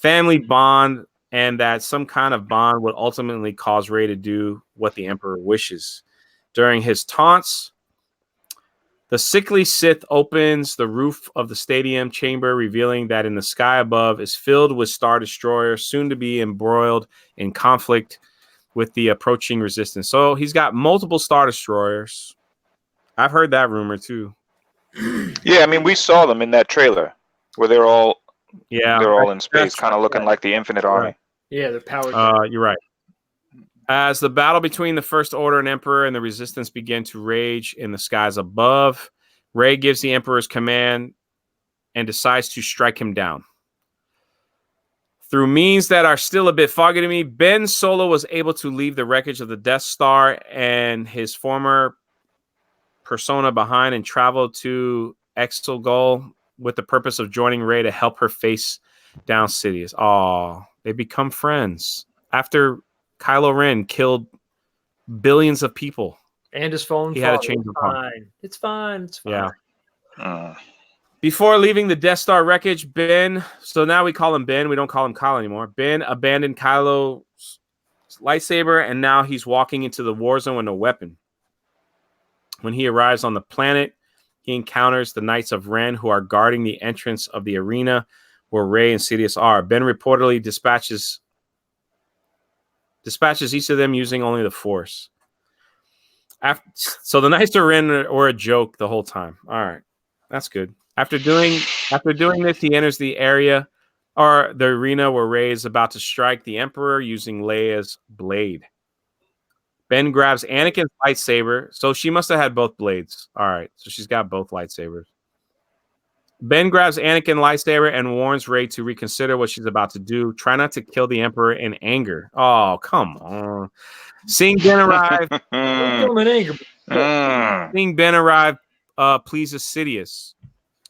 family bond, and that some kind of bond would ultimately cause Rey to do what the Emperor wishes. During his taunts, the sickly Sith opens the roof of the stadium chamber, revealing that in the sky above is filled with Star Destroyers, soon to be embroiled in conflict with the approaching resistance. So he's got multiple Star Destroyers. I've heard that rumor too. Yeah, I mean, we saw them in that trailer where they're all in space, kind of looking like the Infinite Army. Yeah, they're powered. You're right. As the battle between the First Order and Emperor and the Resistance begin to rage in the skies above, Rey gives the Emperor's command and decides to strike him down. Through means that are still a bit foggy to me, Ben Solo was able to leave the wreckage of the Death Star and his former persona behind and travel to Exegol with the purpose of joining Rey to help her face down Sidious. Oh, they become friends after Kylo Ren killed billions of people. And his phone. He had a change of heart. It's fine. It's fine. Yeah. Before leaving the Death Star wreckage, Ben, so now we call him Ben. We don't call him Kyle anymore. Ben abandoned Kylo's lightsaber, and now he's walking into the war zone with no weapon. When he arrives on the planet, he encounters the Knights of Ren, who are guarding the entrance of the arena where Rey and Sidious are. Ben reportedly dispatches each of them using only the Force. So the Knights of Ren were a joke the whole time. All right, that's good. After doing this, he enters the area or the arena where Rey is about to strike the Emperor using Leia's blade. Ben grabs Anakin's lightsaber, so she must have had both blades. All right, so she's got both lightsabers. Ben grabs Anakin's lightsaber and warns Rey to reconsider what she's about to do. Try not to kill the Emperor in anger. Oh, come on. Seeing Ben arrive, pleases Sidious.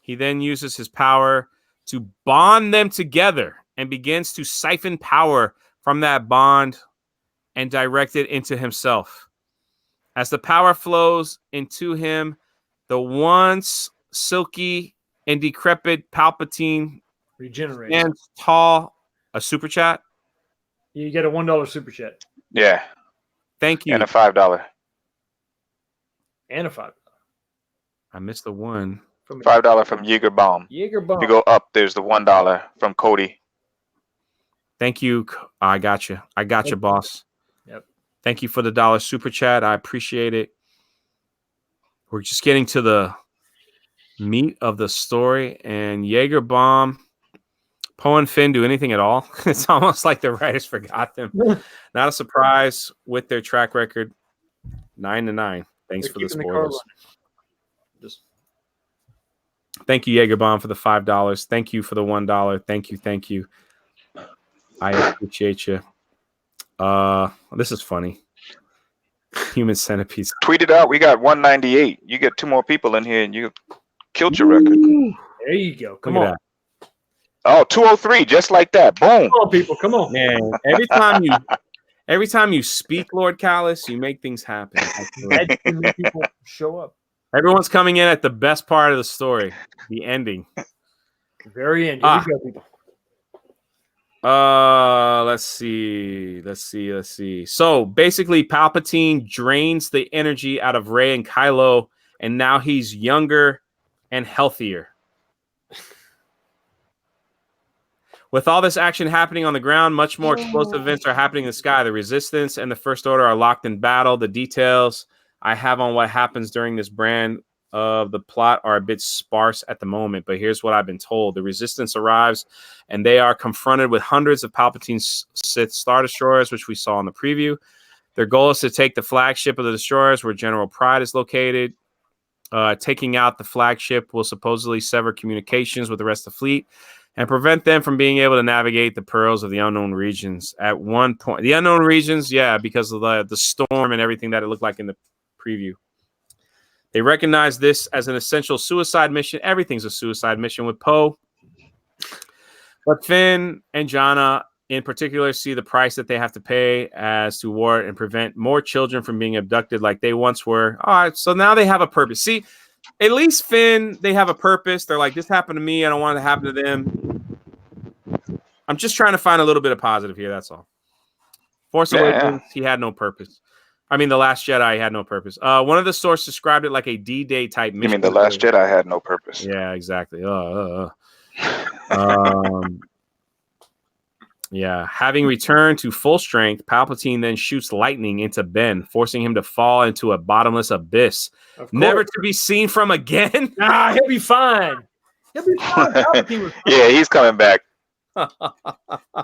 He then uses his power to bond them together and begins to siphon power from that bond and direct it into himself. As the power flows into him, the once silky and decrepit Palpatine regenerates. Stands tall. A super chat? You get a $1 super chat. Yeah. Thank you. And a $5. And a $5. I missed the one. $5 from Jaeger Bomb. Jaeger Bomb. You go up, there's the $1 from Cody. Thank you. I got you. I got you, boss. Yep. Thank you for the $1 super chat. I appreciate it. We're just getting to the meat of the story, and Jaeger Bomb, Poe and Finn do anything at all. It's almost like the writers forgot them. Not a surprise with their track record. 9-9. Thanks for the spoilers. Thank you, Jaeger Bomb, for the $5. Thank you for the $1. Thank you. I appreciate you. This is funny. Human centipedes. Tweet it out. We got 198. You get 2 more people in here, and you killed your record. There you go. Come on. Oh, 203, just like that. Boom. Come on, people. Come on. Man, every time you speak, Lord Callus, you make things happen. People show up. Everyone's coming in at the best part of the story, the ending. The very end. Here we go, people. Let's see. So basically, Palpatine drains the energy out of Rey and Kylo, and now he's younger and healthier. With all this action happening on the ground, much more explosive events are happening in the sky. The Resistance and the First Order are locked in battle. The details I have on what happens during this brand of the plot are a bit sparse at the moment, but here's what I've been told. The Resistance arrives, and they are confronted with hundreds of Palpatine's Sith Star Destroyers, which we saw in the preview. Their goal is to take the flagship of the destroyers, where General Pride is located. Taking out the flagship will supposedly sever communications with the rest of the fleet and prevent them from being able to navigate the pearls of the unknown regions. At one point, the unknown regions, because of the storm and everything that it looked like in the preview. They recognize this as an essential suicide mission. Everything's a suicide mission with Poe. But Finn and Janna in particular see the price that they have to pay as to war and prevent more children from being abducted like they once were. All right, so now they have a purpose. See, at least Finn, they have a purpose. They're like, this happened to me. I don't want it to happen to them. I'm just trying to find a little bit of positive here. That's all. Force Awakens, he had no purpose. I mean, The Last Jedi had no purpose. One of the sources described it like a D-Day type mission. You mean The Last Jedi had no purpose? Yeah, exactly. Yeah. Having returned to full strength, Palpatine then shoots lightning into Ben, forcing him to fall into a bottomless abyss, never to be seen from again. He'll be fine. He'll be fine. Palpatine was fine. Yeah, he's coming back.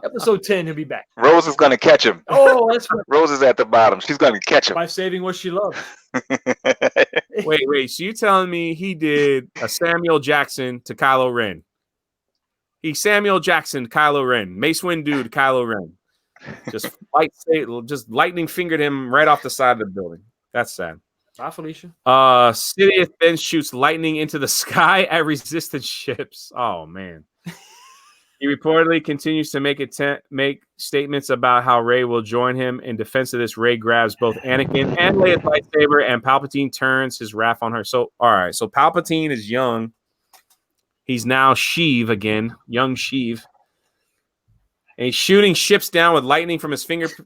Episode 10, he'll be back. Rose is going to catch him. Oh, that's right. Rose is at the bottom. She's going to catch him. By saving what she loves. Wait. So you telling me he did a Samuel Jackson to Kylo Ren? He Samuel Jackson, Kylo Ren. Mace Windu to Kylo Ren. Just lightning fingered him right off the side of the building. That's sad. Bye, Felicia. Sidious then shoots lightning into the sky at Resistance ships. Oh, man. He reportedly continues to make statements about how Rey will join him. In defense of this, Rey grabs both Anakin and Leia's lightsaber, and Palpatine turns his wrath on her. So, all right. So Palpatine is young. He's now Sheev again, young Sheev. And he's shooting ships down with lightning from his fingertips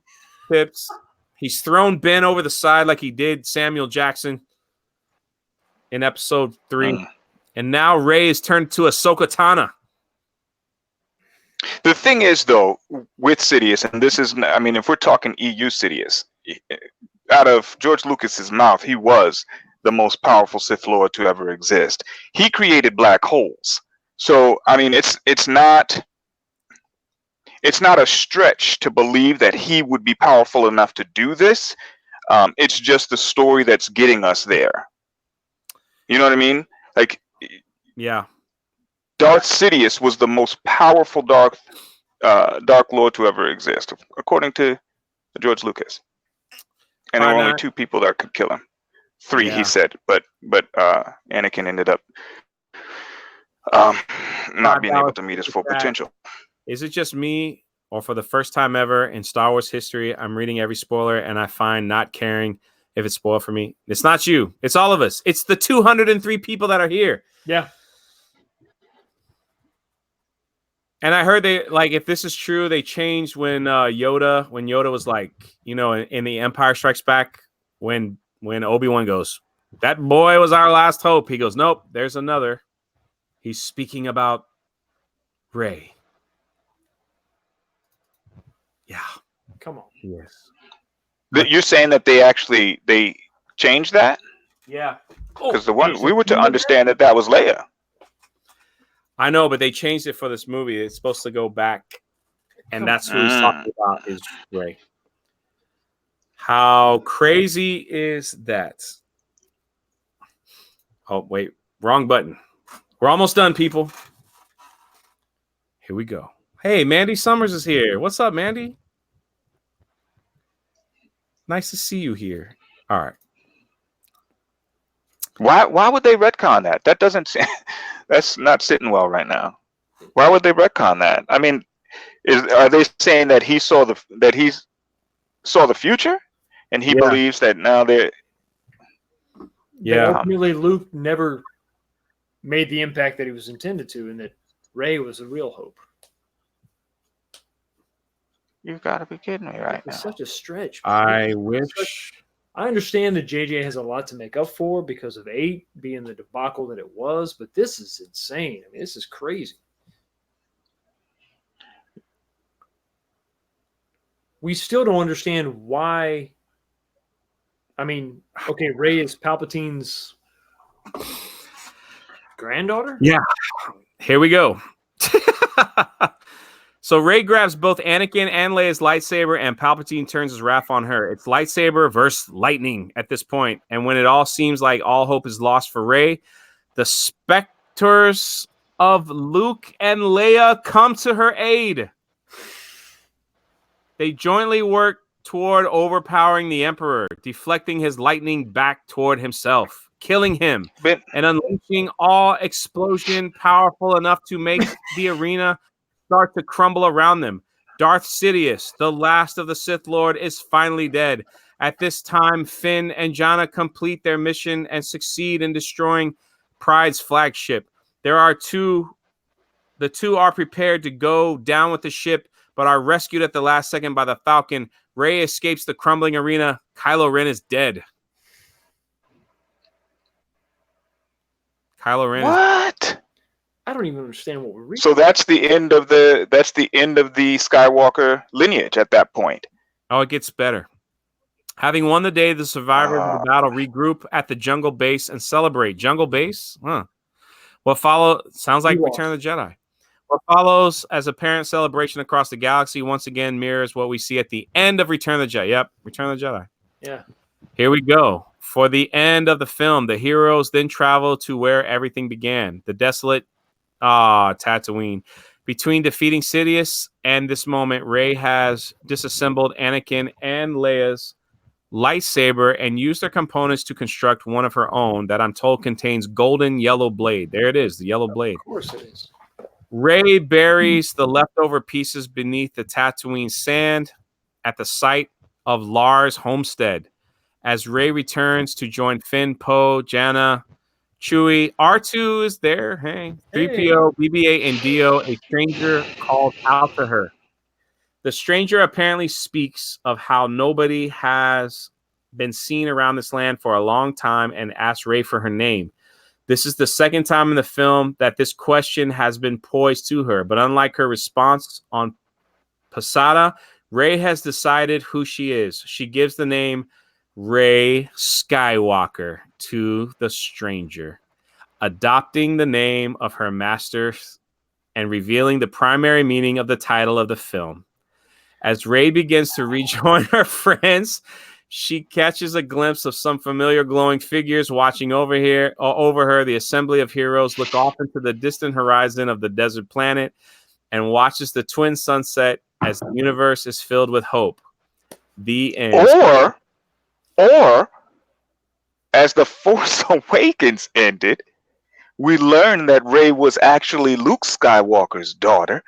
pips. He's thrown Ben over the side like he did Samuel Jackson in episode 3. And now Rey is turned to Ahsoka Tano. The thing is, though, with Sidious, and this is, I mean, if we're talking EU Sidious, out of George Lucas's mouth, he was the most powerful Sith Lord to ever exist. He created black holes. So, I mean, it's not a stretch to believe that he would be powerful enough to do this. It's just the story that's getting us there. You know what I mean? Like, yeah. Darth Sidious was the most powerful Dark Lord to ever exist, according to George Lucas. And there were only 2 people that could kill him. 3, he said, but Anakin ended up not being able to meet his full potential. Is it just me, or for the first time ever in Star Wars history, I'm reading every spoiler and I find not caring if it's spoiled for me? It's not you. It's all of us. It's the 203 people that are here. Yeah. And I heard they, like, if this is true, they changed when Yoda was like, you know, in the Empire Strikes Back, when Obi-Wan goes, that boy was our last hope. He goes, nope, there's another. He's speaking about Rey. Yeah. Come on. Yes. You're saying that they changed that? Yeah. Because the one we were to understand that was Leia. I know, but they changed it for this movie. It's supposed to go back, and that's who he's talking about is Rey. How crazy is that? Oh, wait. Wrong button. We're almost done, people. Here we go. Hey, Mandy Summers is here. What's up, Mandy? Nice to see you here. All right. Why would they retcon that? That doesn't that's not sitting well right now. Why would they retcon that? I mean, are they saying that he saw the future and he believes that now they're ultimately Luke never made the impact that he was intended to, and that Rey was a real hope. You've got to be kidding me right now. It's such a stretch. I wish. I understand that JJ has a lot to make up for because of 8 being the debacle that it was, but this is insane. I mean, this is crazy. We still don't understand why. I mean, okay, Rey is Palpatine's granddaughter? Yeah. Here we go. So Rey grabs both Anakin and Leia's lightsaber, and Palpatine turns his wrath on her. It's lightsaber versus lightning at this point. And when it all seems like all hope is lost for Rey, the specters of Luke and Leia come to her aid. They jointly work toward overpowering the Emperor, deflecting his lightning back toward himself, killing him, and unleashing all explosion powerful enough to make the arena start to crumble around them. Darth Sidious, the last of the Sith Lord, is finally dead. At this time, Finn and Janna complete their mission and succeed in destroying Pride's flagship. The two are prepared to go down with the ship, but are rescued at the last second by the Falcon. Rey escapes the crumbling arena. Kylo Ren is dead. Kylo Ren What? I don't even understand what we're reading. So that's the end of the Skywalker lineage at that point. Oh, it gets better. Having won the day, the survivors of the battle regroup at the jungle base and celebrate. Jungle base? Huh. What follows sounds like Return of the Jedi. What follows as a parent celebration across the galaxy once again mirrors what we see at the end of Return of the Jedi. Yep, Return of the Jedi. Yeah. Here we go. For the end of the film, the heroes then travel to where everything began. The desolate Tatooine. Between defeating Sidious and this moment, Rey has disassembled Anakin and Leia's lightsaber and used their components to construct one of her own that I'm told contains golden yellow blade. There it is, the yellow blade. Of course it is. Rey buries the leftover pieces beneath the Tatooine sand at the site of Lars' homestead. As Rey returns to join Finn, Poe, Janna, Chewie, R2 is there. Hey, 3PO, BB-8, and Dio. A stranger calls out to her. The stranger apparently speaks of how nobody has been seen around this land for a long time and asks Rey for her name. This is the second time in the film that this question has been posed to her, but unlike her response on Posada, Rey has decided who she is. She gives the name Rey Skywalker to the stranger, adopting the name of her master and revealing the primary meaning of the title of the film. As Rey begins to rejoin her friends, she catches a glimpse of some familiar glowing figures watching over her. The assembly of heroes look off into the distant horizon of the desert planet and watches the twin sunset as the universe is filled with hope. The end. Or as The Force Awakens ended, we learned that Rey was actually Luke Skywalker's daughter.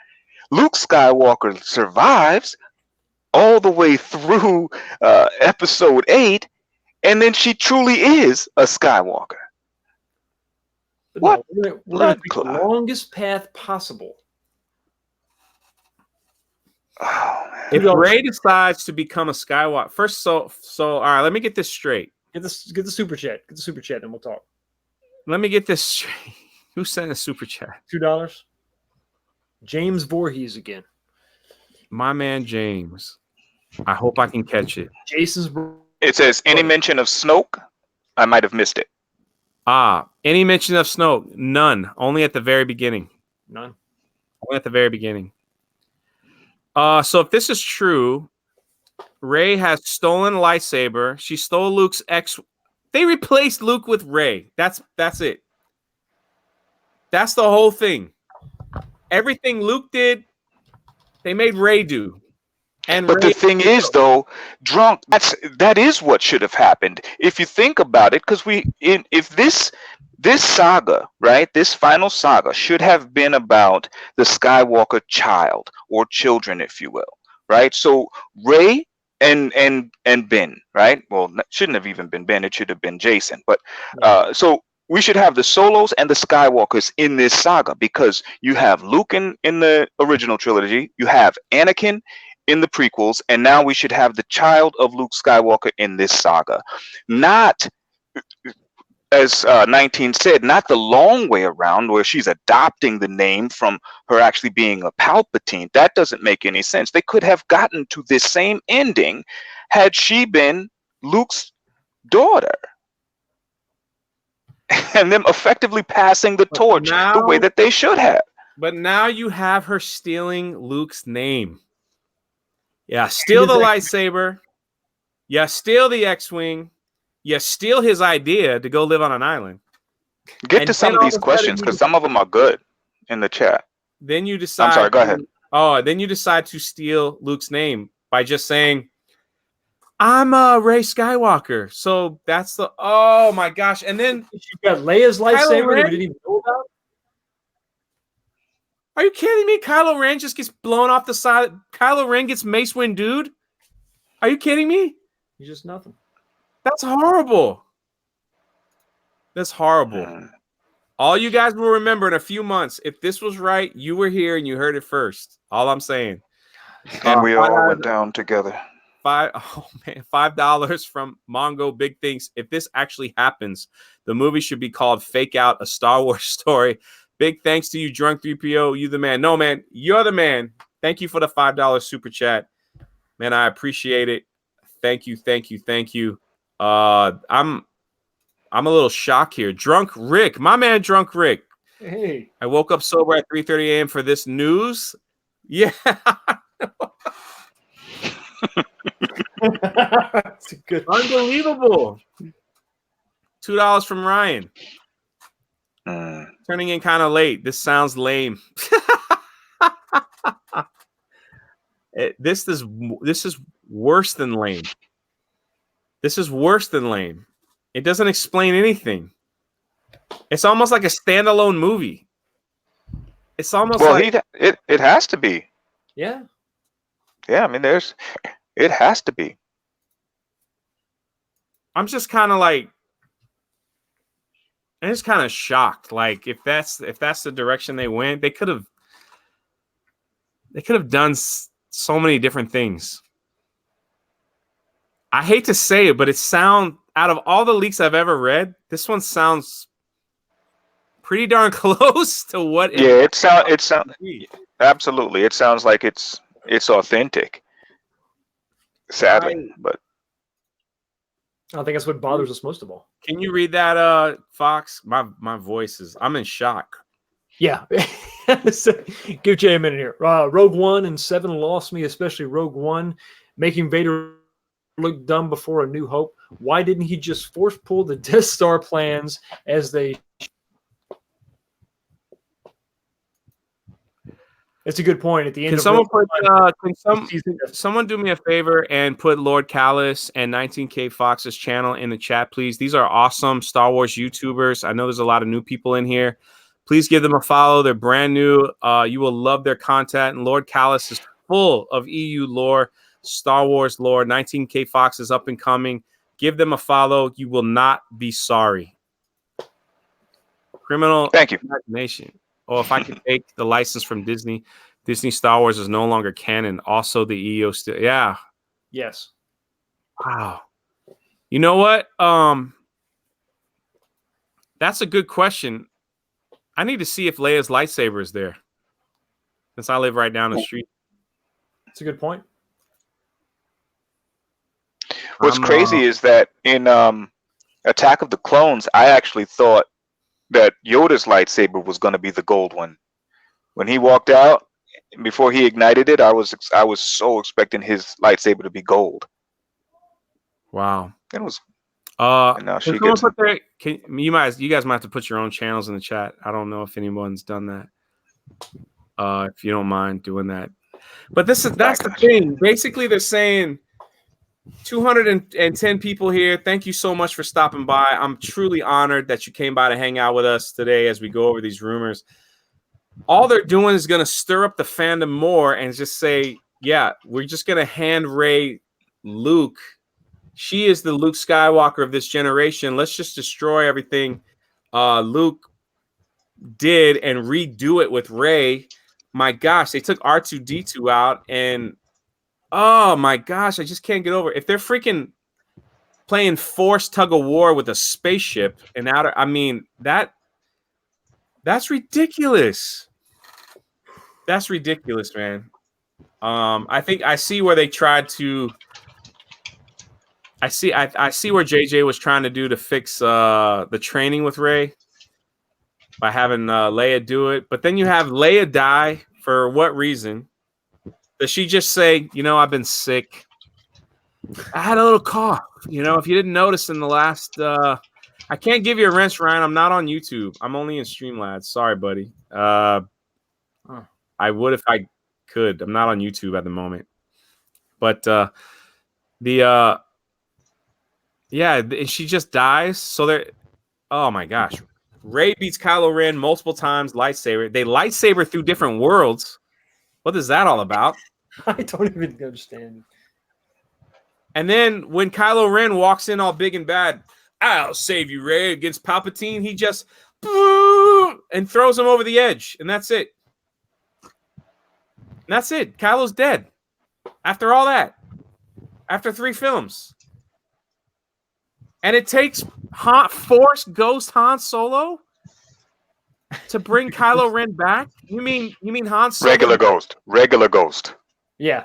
Luke Skywalker survives all the way through episode 8, and then she truly is a Skywalker. But no, we're going to take the longest path possible. Oh, man. If Rey decides to become a Skywalker, first, so all right, let me get this straight. Get the super chat. Get the super chat, and we'll talk. Let me get this straight. Who sent a super chat? $2. James Voorhees again. My man James. I hope I can catch it. Jason's. It says any mention of Snoke. I might have missed it. Any mention of Snoke? None. Only at the very beginning. None. Only at the very beginning. So if this is true, Rey has stolen a lightsaber. She stole Luke's ex. They replaced Luke with Rey. That's it. That's the whole thing. Everything Luke did, they made Rey do. But the thing is, though, drunk. That is what should have happened. If you think about it, because if this saga, right, this final saga should have been about the Skywalker child or children, if you will, right? So Rey and Ben, right? Well, it shouldn't have even been Ben. It should have been Jason. But so we should have the Solos and the Skywalkers in this saga, because you have Luke in the original trilogy, you have Anakin in the prequels, and now we should have the child of Luke Skywalker in this saga. Not, as 19 said, not the long way around where she's adopting the name from her actually being a Palpatine. That doesn't make any sense. They could have gotten to this same ending had she been Luke's daughter. And them effectively passing the torch the way that they should have. But now you have her stealing Luke's name. Yeah, steal the lightsaber. Yeah, steal the X-Wing. Yeah, steal his idea to go live on an island. Get to some of these questions, because some of them are good in the chat. Then you decide. I'm sorry, go ahead. Then you decide to steal Luke's name by just saying, I'm Rey Skywalker. So that's the, oh my gosh. And then you got Leia's lightsaber that we didn't even know about. Are you kidding me? Kylo Ren just gets blown off the side. Kylo Ren gets Mace Windu'd. Are you kidding me? He's just nothing. That's horrible. That's horrible. All you guys will remember in a few months, if this was right, you were here and you heard it first. All I'm saying. And we all went down together. $5 from Mongo Big Things. If this actually happens, the movie should be called Fake Out, a Star Wars story. Big thanks to you, Drunk 3PO. You the man. No, man, you're the man. Thank you for the $5 super chat. Man, I appreciate it. Thank you, thank you, thank you. I'm a little shocked here. Drunk Rick, my man, Drunk Rick. Hey. I woke up sober at 3:30 a.m. for this news. Yeah. That's good. Unbelievable. $2 from Ryan. Turning in kind of late. This sounds lame. This is worse than lame. This is worse than lame. It doesn't explain anything. It's almost like a standalone movie. It's almost it has to be. Yeah. Yeah, I mean, it has to be. I'm just kind of like, I'm just kind of shocked. Like, if that's the direction they went, they could have done so many different things. I hate to say it, but out of all the leaks I've ever read, this one sounds pretty darn close to what. It sounds absolutely. It sounds like it's authentic. Sadly, but I think that's what bothers us most of all. Can you read that, Fox? My voice is. I'm in shock. Yeah. So, give Jay a minute here. Rogue One and 7 lost me, especially Rogue One, making Vader look dumb before A New Hope. Why didn't he just force pull the Death Star plans as they? It's a good point. At the end, Someone do me a favor and put Lord Callis and 19K Fox's channel in the chat, please? These are awesome Star Wars YouTubers. I know there's a lot of new people in here. Please give them a follow. They're brand new. You will love their content. And Lord Callis is full of EU lore, Star Wars lore. 19K Fox is up and coming. Give them a follow. You will not be sorry. Criminal Thank you. Imagination. Oh, if I could take the license from Disney Star Wars is no longer canon. Also, the EO still. Yeah. Yes. Wow. You know what? That's a good question. I need to see if Leia's lightsaber is there, since I live right down the street. That's a good point. What's crazy is that in Attack of the Clones, I actually thought that Yoda's lightsaber was going to be the gold one. When he walked out, before he ignited it, I was so expecting his lightsaber to be gold. Wow. It was. And now she gets. You guys might have to put your own channels in the chat. I don't know if anyone's done that. If you don't mind doing that. But that's the thing. Basically, they're saying 210 people here. Thank you so much for stopping by. I'm truly honored that you came by to hang out with us today as we go over these rumors. All they're doing is going to stir up the fandom more and just say, yeah, we're just going to hand Rey Luke. She is the Luke Skywalker of this generation. Let's just destroy everything Luke did and redo it with Rey. My gosh, they took R2-D2 out, and oh my gosh, I just can't get over it. If they're freaking playing Force tug of war with a spaceship and outer, I mean that's ridiculous. That's ridiculous, man. I think I see where they tried to. I see where JJ was trying to do to fix the training with Rey by having Leia do it. But then you have Leia die for what reason? Does she just say, I've been sick? I had a little cough. If you didn't notice in the last I can't give you a rinse, Ryan. I'm not on YouTube. I'm only in Streamlabs. Sorry, buddy. I would if I could. I'm not on YouTube at the moment. But yeah, she just dies. So oh my gosh. Rey beats Kylo Ren multiple times, lightsaber. They lightsaber through different worlds. What is that all about? I don't even understand. And then when Kylo Ren walks in all big and bad, I'll save you, Rey, against Palpatine, he just and throws him over the edge. And that's it. And that's it. Kylo's dead. After all that. After 3 films. And it takes Force Ghost Han Solo to bring Kylo Ren back? You mean Han Solo? Regular Ghost. Yeah,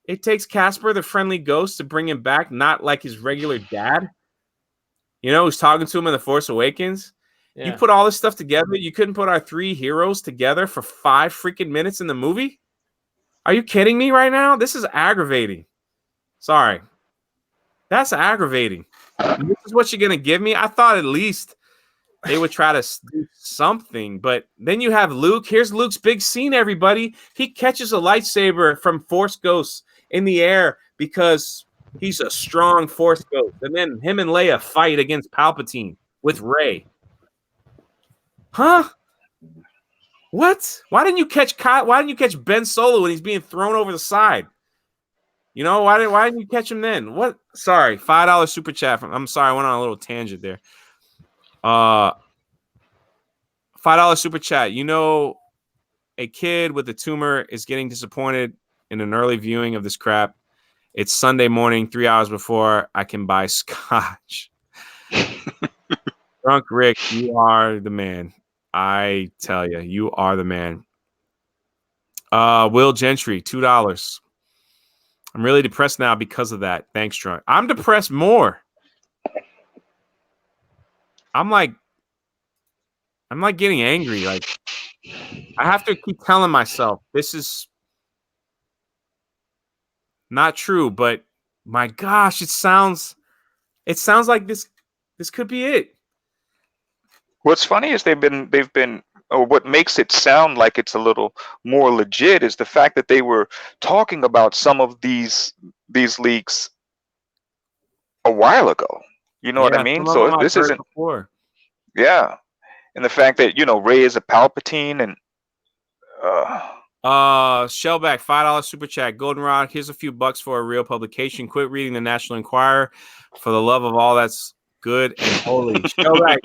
It takes Casper, the friendly ghost, to bring him back, not like his regular dad. Who's talking to him in The Force Awakens. Yeah. You put all this stuff together. You couldn't put our 3 heroes together for 5 freaking minutes in the movie? Are you kidding me right now? This is aggravating. Sorry. That's aggravating. This is what you're going to give me? I thought at least they would try to do something. But then you have Luke. Here's Luke's big scene, everybody. He catches a lightsaber from Force Ghosts in the air because he's a strong Force Ghost. And then him and Leia fight against Palpatine with Rey. Huh? What? Why didn't you catch Ben Solo when he's being thrown over the side? Why didn't you catch him then? What? Sorry, $5 super chat. I'm sorry, I went on a little tangent there. $5 super chat. a kid with a tumor is getting disappointed in an early viewing of this crap. It's Sunday morning, 3 hours before I can buy scotch. Drunk Rick, you are the man. I tell you, you are the man. Will Gentry, $2. I'm really depressed now because of that. Thanks, Drunk. I'm depressed more. I'm like getting angry. Like, I have to keep telling myself this is not true, but my gosh, it sounds like this could be it. What's funny is they've been or what makes it sound like it's a little more legit is the fact that they were talking about some of these leaks a while ago. You know what I mean? So this isn't before. Yeah. And the fact that, Ray is a Palpatine and Shellback, $5 super chat. Goldenrod, here's a few bucks for a real publication. Quit reading the National Enquirer for the love of all that's good and holy. Shellback,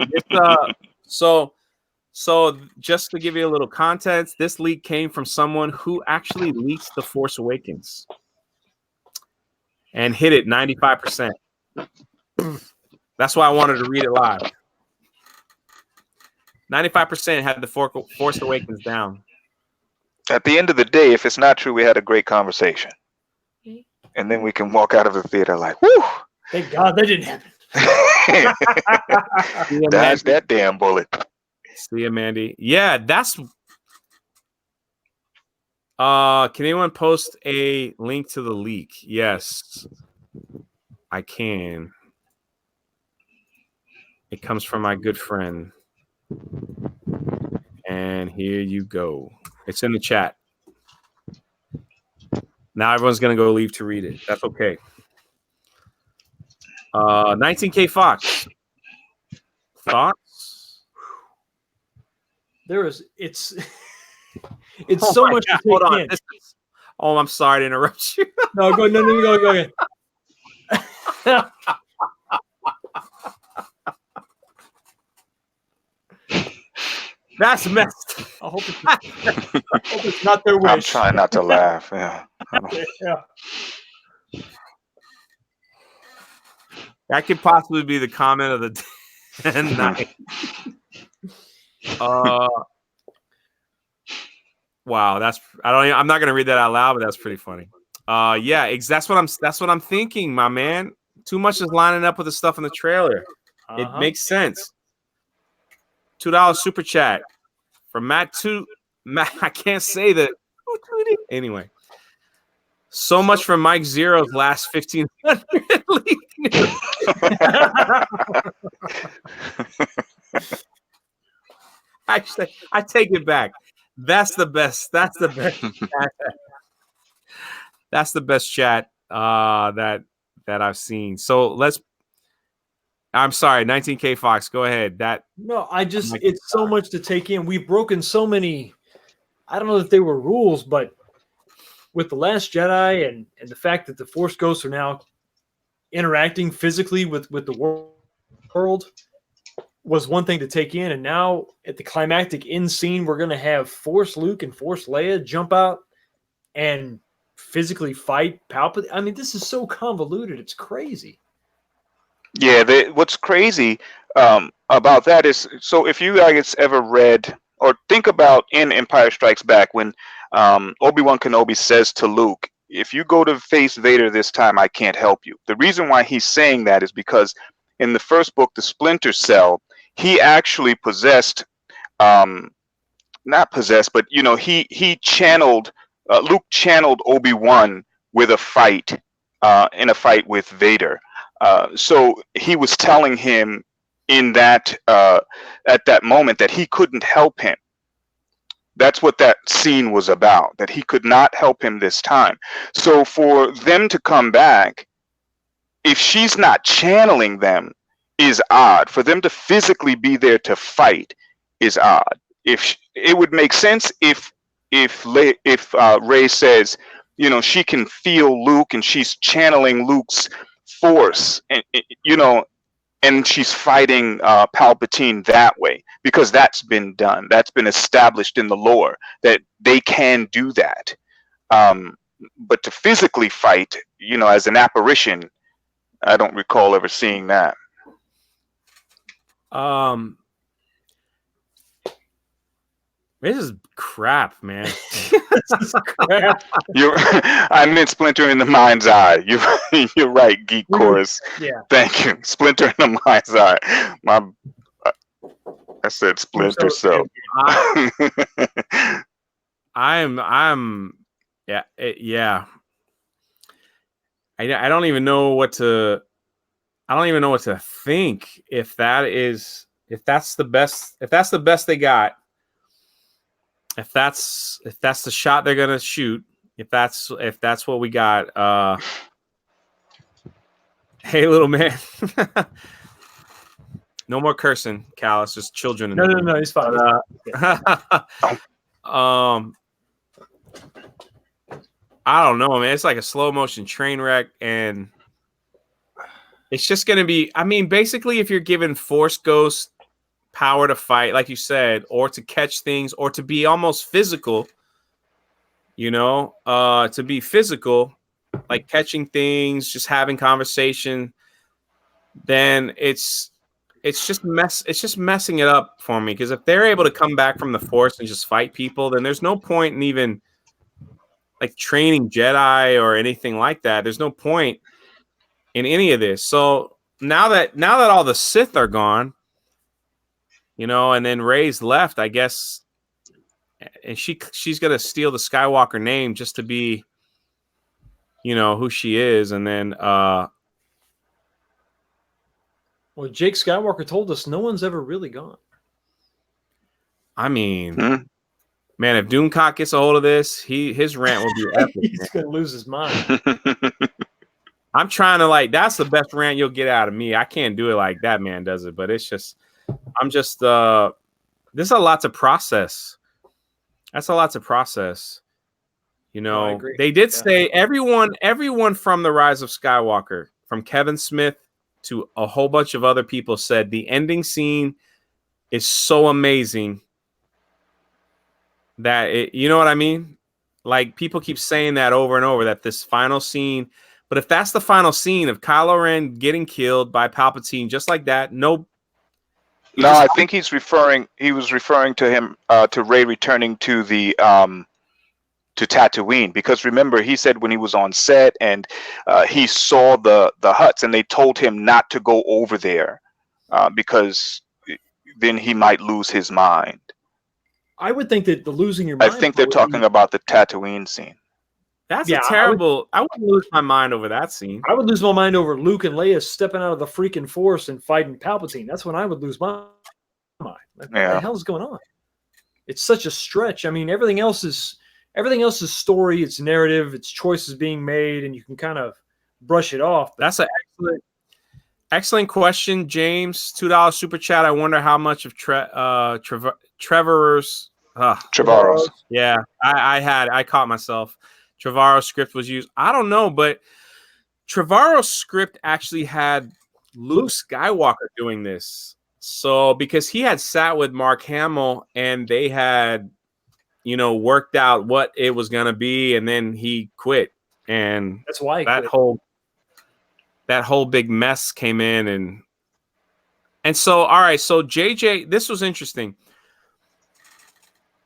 so just to give you a little context, this leak came from someone who actually leaked The Force Awakens and hit it 95%. That's why I wanted to read it live. 95% had The Force Awakens down. At the end of the day, if it's not true, we had a great conversation. And then we can walk out of the theater like, whoo! Thank God that didn't happen. Dodge that damn bullet. See ya, Mandy. Yeah, that's... can anyone post a link to the leak? Yes, I can. It comes from my good friend. And here you go. It's in the chat. Now everyone's going to go leave to read it. That's okay. 19K Fox. Thoughts? It's so much to take Hold on. in. I'm sorry to interrupt you. No, go ahead. That's messed. I hope it's not their wish. I'm trying not to laugh. Yeah. Yeah. That could possibly be the comment of the night. Wow, I'm not gonna read that out loud, but that's pretty funny. Yeah, that's what I'm thinking, my man. Too much is lining up with the stuff in the trailer. It makes sense. $2 super chat from Matt. I can't say that. Anyway, so much for Mike Zero's last 1,500 league news. Actually, I take it back. That's the best. That's the best. That's the best chat that I've seen. So I'm sorry, 19K Fox. Go ahead. It's so much to take in. We've broken so many. I don't know if they were rules, but with The Last Jedi and the fact that the Force Ghosts are now interacting physically with the world was one thing to take in. And now at the climactic end scene, we're going to have Force Luke and Force Leia jump out and physically fight Palpatine. I mean, this is so convoluted. It's crazy. Yeah, what's crazy about that is, so if you guys ever read or think about in Empire Strikes Back when Obi-Wan Kenobi says to Luke, if you go to face Vader this time, I can't help you. The reason why he's saying that is because in the first book, The Splinter Cell, he actually possessed, not possessed, but he channeled, Luke channeled Obi-Wan with a fight, in a fight with Vader. So he was telling him in that at that moment that he couldn't help him. That's what that scene was about, that he could not help him this time. So for them to come back, if she's not channeling them, is odd. For them to physically be there to fight is odd. It would make sense if Rey says, she can feel Luke and she's channeling Luke's force, and and she's fighting Palpatine that way, because that's been done. That's been established in the lore that they can do that. But to physically fight, as an apparition, I don't recall ever seeing that. This is crap, man. This is crap. I meant Splinter in the Mind's Eye. You're right, Geek Chorus. Yeah. Thank you. Splinter in the Mind's Eye. I said Splinter, so. Yeah. I don't even know what to. I don't even know what to think. If that's the best they got. If that's the shot they're gonna shoot. If that's what we got. Hey, little man. No more cursing, Cal. It's just children. No, he's fine. I don't know, man. It's like a slow motion train wreck, and it's just going to be. I mean, basically, if you're given Force Ghost power to fight, like you said, or to catch things, or to be almost physical, to be physical, like catching things, just having conversation, then it's just messing it up for me. Because if they're able to come back from the Force and just fight people, then there's no point in even like training Jedi or anything like that. There's no point in any of this. So now that all the Sith are gone, and then Rey's left, I guess, and she's gonna steal the Skywalker name just to be, who she is, and then well, Jake Skywalker told us no one's ever really gone. I mean, man, if Doomcock gets a hold of this, his rant will be epic. He's gonna lose his mind. I'm trying to that's the best rant you'll get out of me. I can't do it like that man does it, but it's just, there's a lot to process. That's a lot to process. I agree. They did say everyone from the Rise of Skywalker, from Kevin Smith to a whole bunch of other people, said the ending scene is so amazing that you know what I mean? Like, people keep saying that over and over, that this final scene, but if that's the final scene of Kylo Ren getting killed by Palpatine just like that, I think he was referring to him, to Rey returning to the to Tatooine, because remember, he said when he was on set and he saw the huts, and they told him not to go over there because then he might lose his mind. I would think that the losing your mind. I think they're talking about the Tatooine scene. That's terrible. I wouldn't lose my mind over that scene. I would lose my mind over Luke and Leia stepping out of the freaking Force and fighting Palpatine. That's when I would lose my mind. What the hell is going on? It's such a stretch. I mean, everything else is story, it's narrative, it's choices being made, and you can kind of brush it off. That's an excellent question, James. $2 super chat. I wonder how much of Trevorrow's. Yeah, I caught myself. Trevorrow's script was used. I don't know, but Trevorrow's script actually had Luke Skywalker doing this. So because he had sat with Mark Hamill and they had, worked out what it was going to be, and then he quit. And that's why that whole big mess came in. And so, all right, so JJ, this was interesting.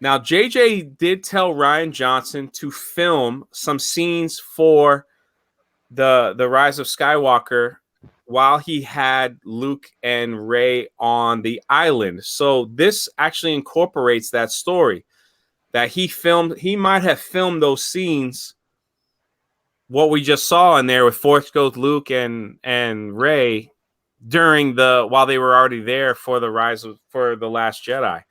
Now, JJ did tell Rian Johnson to film some scenes for the Rise of Skywalker while he had Luke and Rey on the island. So this actually incorporates that story that he filmed. He might have filmed those scenes, what we just saw in there with Force Ghost Luke and Rey while they were already there for the Last Jedi.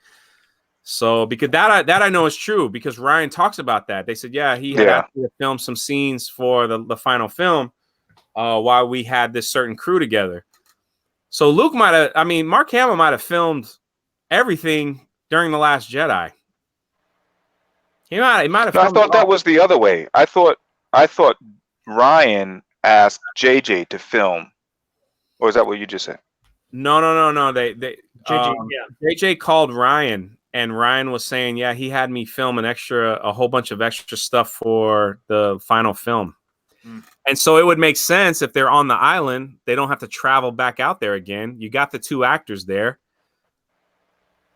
So because that I know is true, because Ryan talks about that. They said, he had actually filmed some scenes for the final film while we had this certain crew together. So Luke Mark Hamill might have filmed everything during The Last Jedi. He might have. I thought that was the other way. I thought Ryan asked JJ to film, or is that what you just said? No. They JJ, JJ called Ryan, and Ryan was saying, yeah, he had me film a whole bunch of extra stuff for the final film. And so it would make sense if they're on the island, they don't have to travel back out there again. You got the 2 actors there,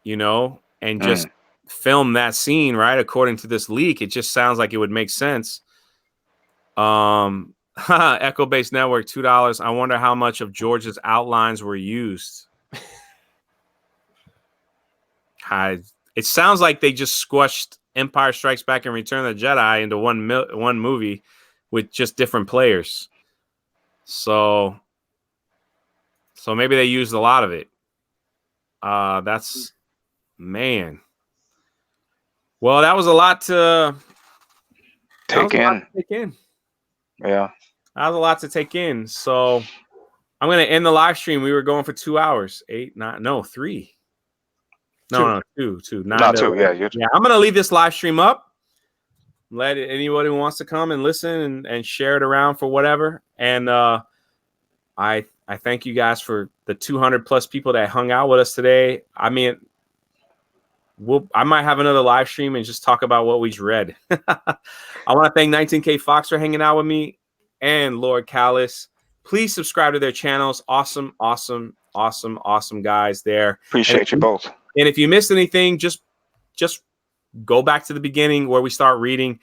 and just film that scene, right? According to this leak, it just sounds like it would make sense. Echo Base Network, $2. I wonder how much of George's outlines were used. It sounds like they just squashed Empire Strikes Back and Return of the Jedi into one movie with just different players. So maybe they used a lot of it. Man. Well, that was a lot to take in. Yeah. That was a lot to take in. So I'm going to end the live stream. We were going for 2 hours. 3. No, 2. 2. Yeah. I'm going to leave this live stream up. Let anybody who wants to come and listen and share it around for whatever. And I thank you guys for the 200 plus people that hung out with us today. I mean, I might have another live stream and just talk about what we read. I want to thank 19K Fox for hanging out with me and Lord Callis. Please subscribe to their channels. Awesome guys there. Appreciate you both. And if you missed anything, just go back to the beginning where we start reading,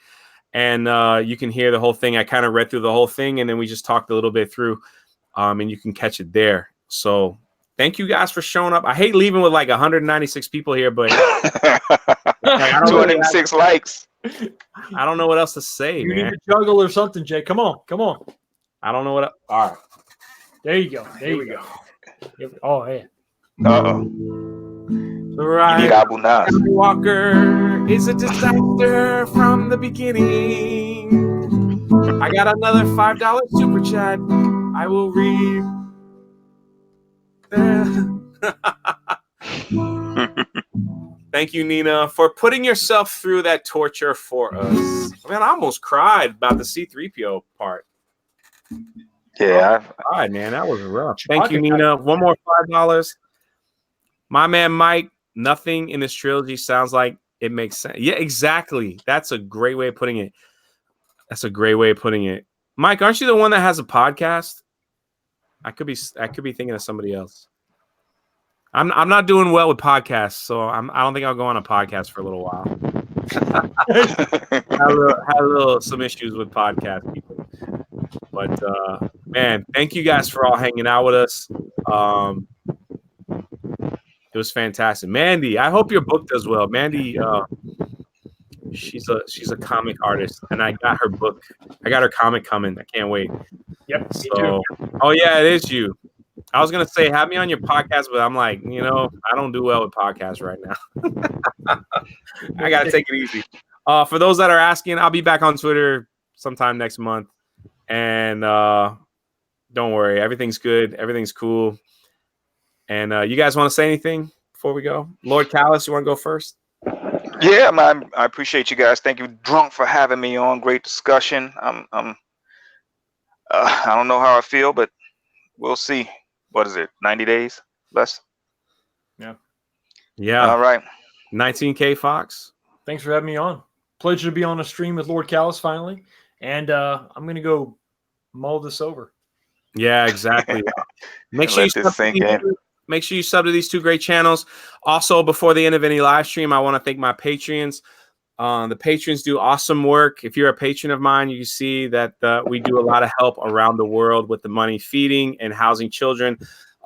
and you can hear the whole thing. I kind of read through the whole thing, and then we just talked a little bit through, and you can catch it there. So thank you guys for showing up. I hate leaving with like 196 people here, but 206 likes. I don't know what else to say, you man. need to juggle or something, Jay. Come on. I don't know what. All right. There you go. There you go. Oh, yeah. The Rise of Skywalker is a disaster from the beginning. I got another $5 super chat. I will read. Thank you, Nina, for putting yourself through that torture for us. Man, I almost cried about the C-3PO part. Yeah, I cried, man. That was rough. Thank you, Nina. One more $5. My man Mike, nothing in this trilogy sounds like it makes sense. Yeah, exactly. That's a great way of putting it. Mike, aren't you the one that has a podcast? I could be thinking of somebody else. I'm not doing well with podcasts, so I don't think I'll go on a podcast for a little while. had some issues with podcast people, but man, thank you guys for all hanging out with us. It was fantastic. Mandy, I hope your book does well. Mandy, she's a comic artist, and I got her book. I got her comic coming. I can't wait. Yep. So, oh yeah, it is you. I was gonna say have me on your podcast, but I'm like, I don't do well with podcasts right now. I gotta take it easy. For those that are asking, I'll be back on Twitter sometime next month, and don't worry, everything's good, everything's cool. And you guys want to say anything before we go? Lord Callis, you want to go first? Yeah, man, I appreciate you guys. Thank you, Drunk, for having me on. Great discussion. I don't know how I feel, but we'll see. What is it? 90 days less? Yeah. All right. 19K Fox. Thanks for having me on. Pleasure to be on a stream with Lord Callis finally. And I'm going to go mull this over. Yeah, exactly. Make sure you sub to these 2 great channels. Also, before the end of any live stream, I want to thank my Patreons. The patrons do awesome work. If you're a patron of mine, you see that we do a lot of help around the world with the money feeding and housing children.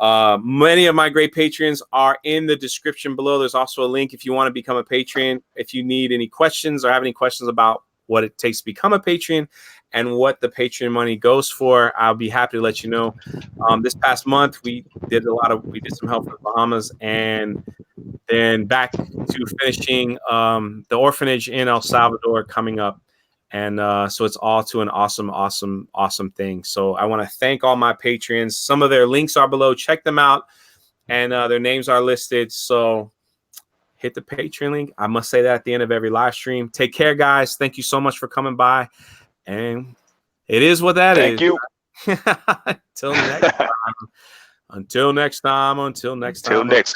Many of my great patrons are in the description below. There's also a link if you want to become a patron. If you need any questions or have any questions about what it takes to become a patron and what the Patreon money goes for, I'll be happy to let you know. This past month, we did some help for the Bahamas, and then back to finishing the orphanage in El Salvador coming up. And so it's all to an awesome thing. So I want to thank all my patrons. Some of their links are below. Check them out. And their names are listed. So hit the Patreon link. I must say that at the end of every live stream. Take care, guys. Thank you so much for coming by. And it is what that is. Thank you. Till next time. Until next time. Until next Till time. next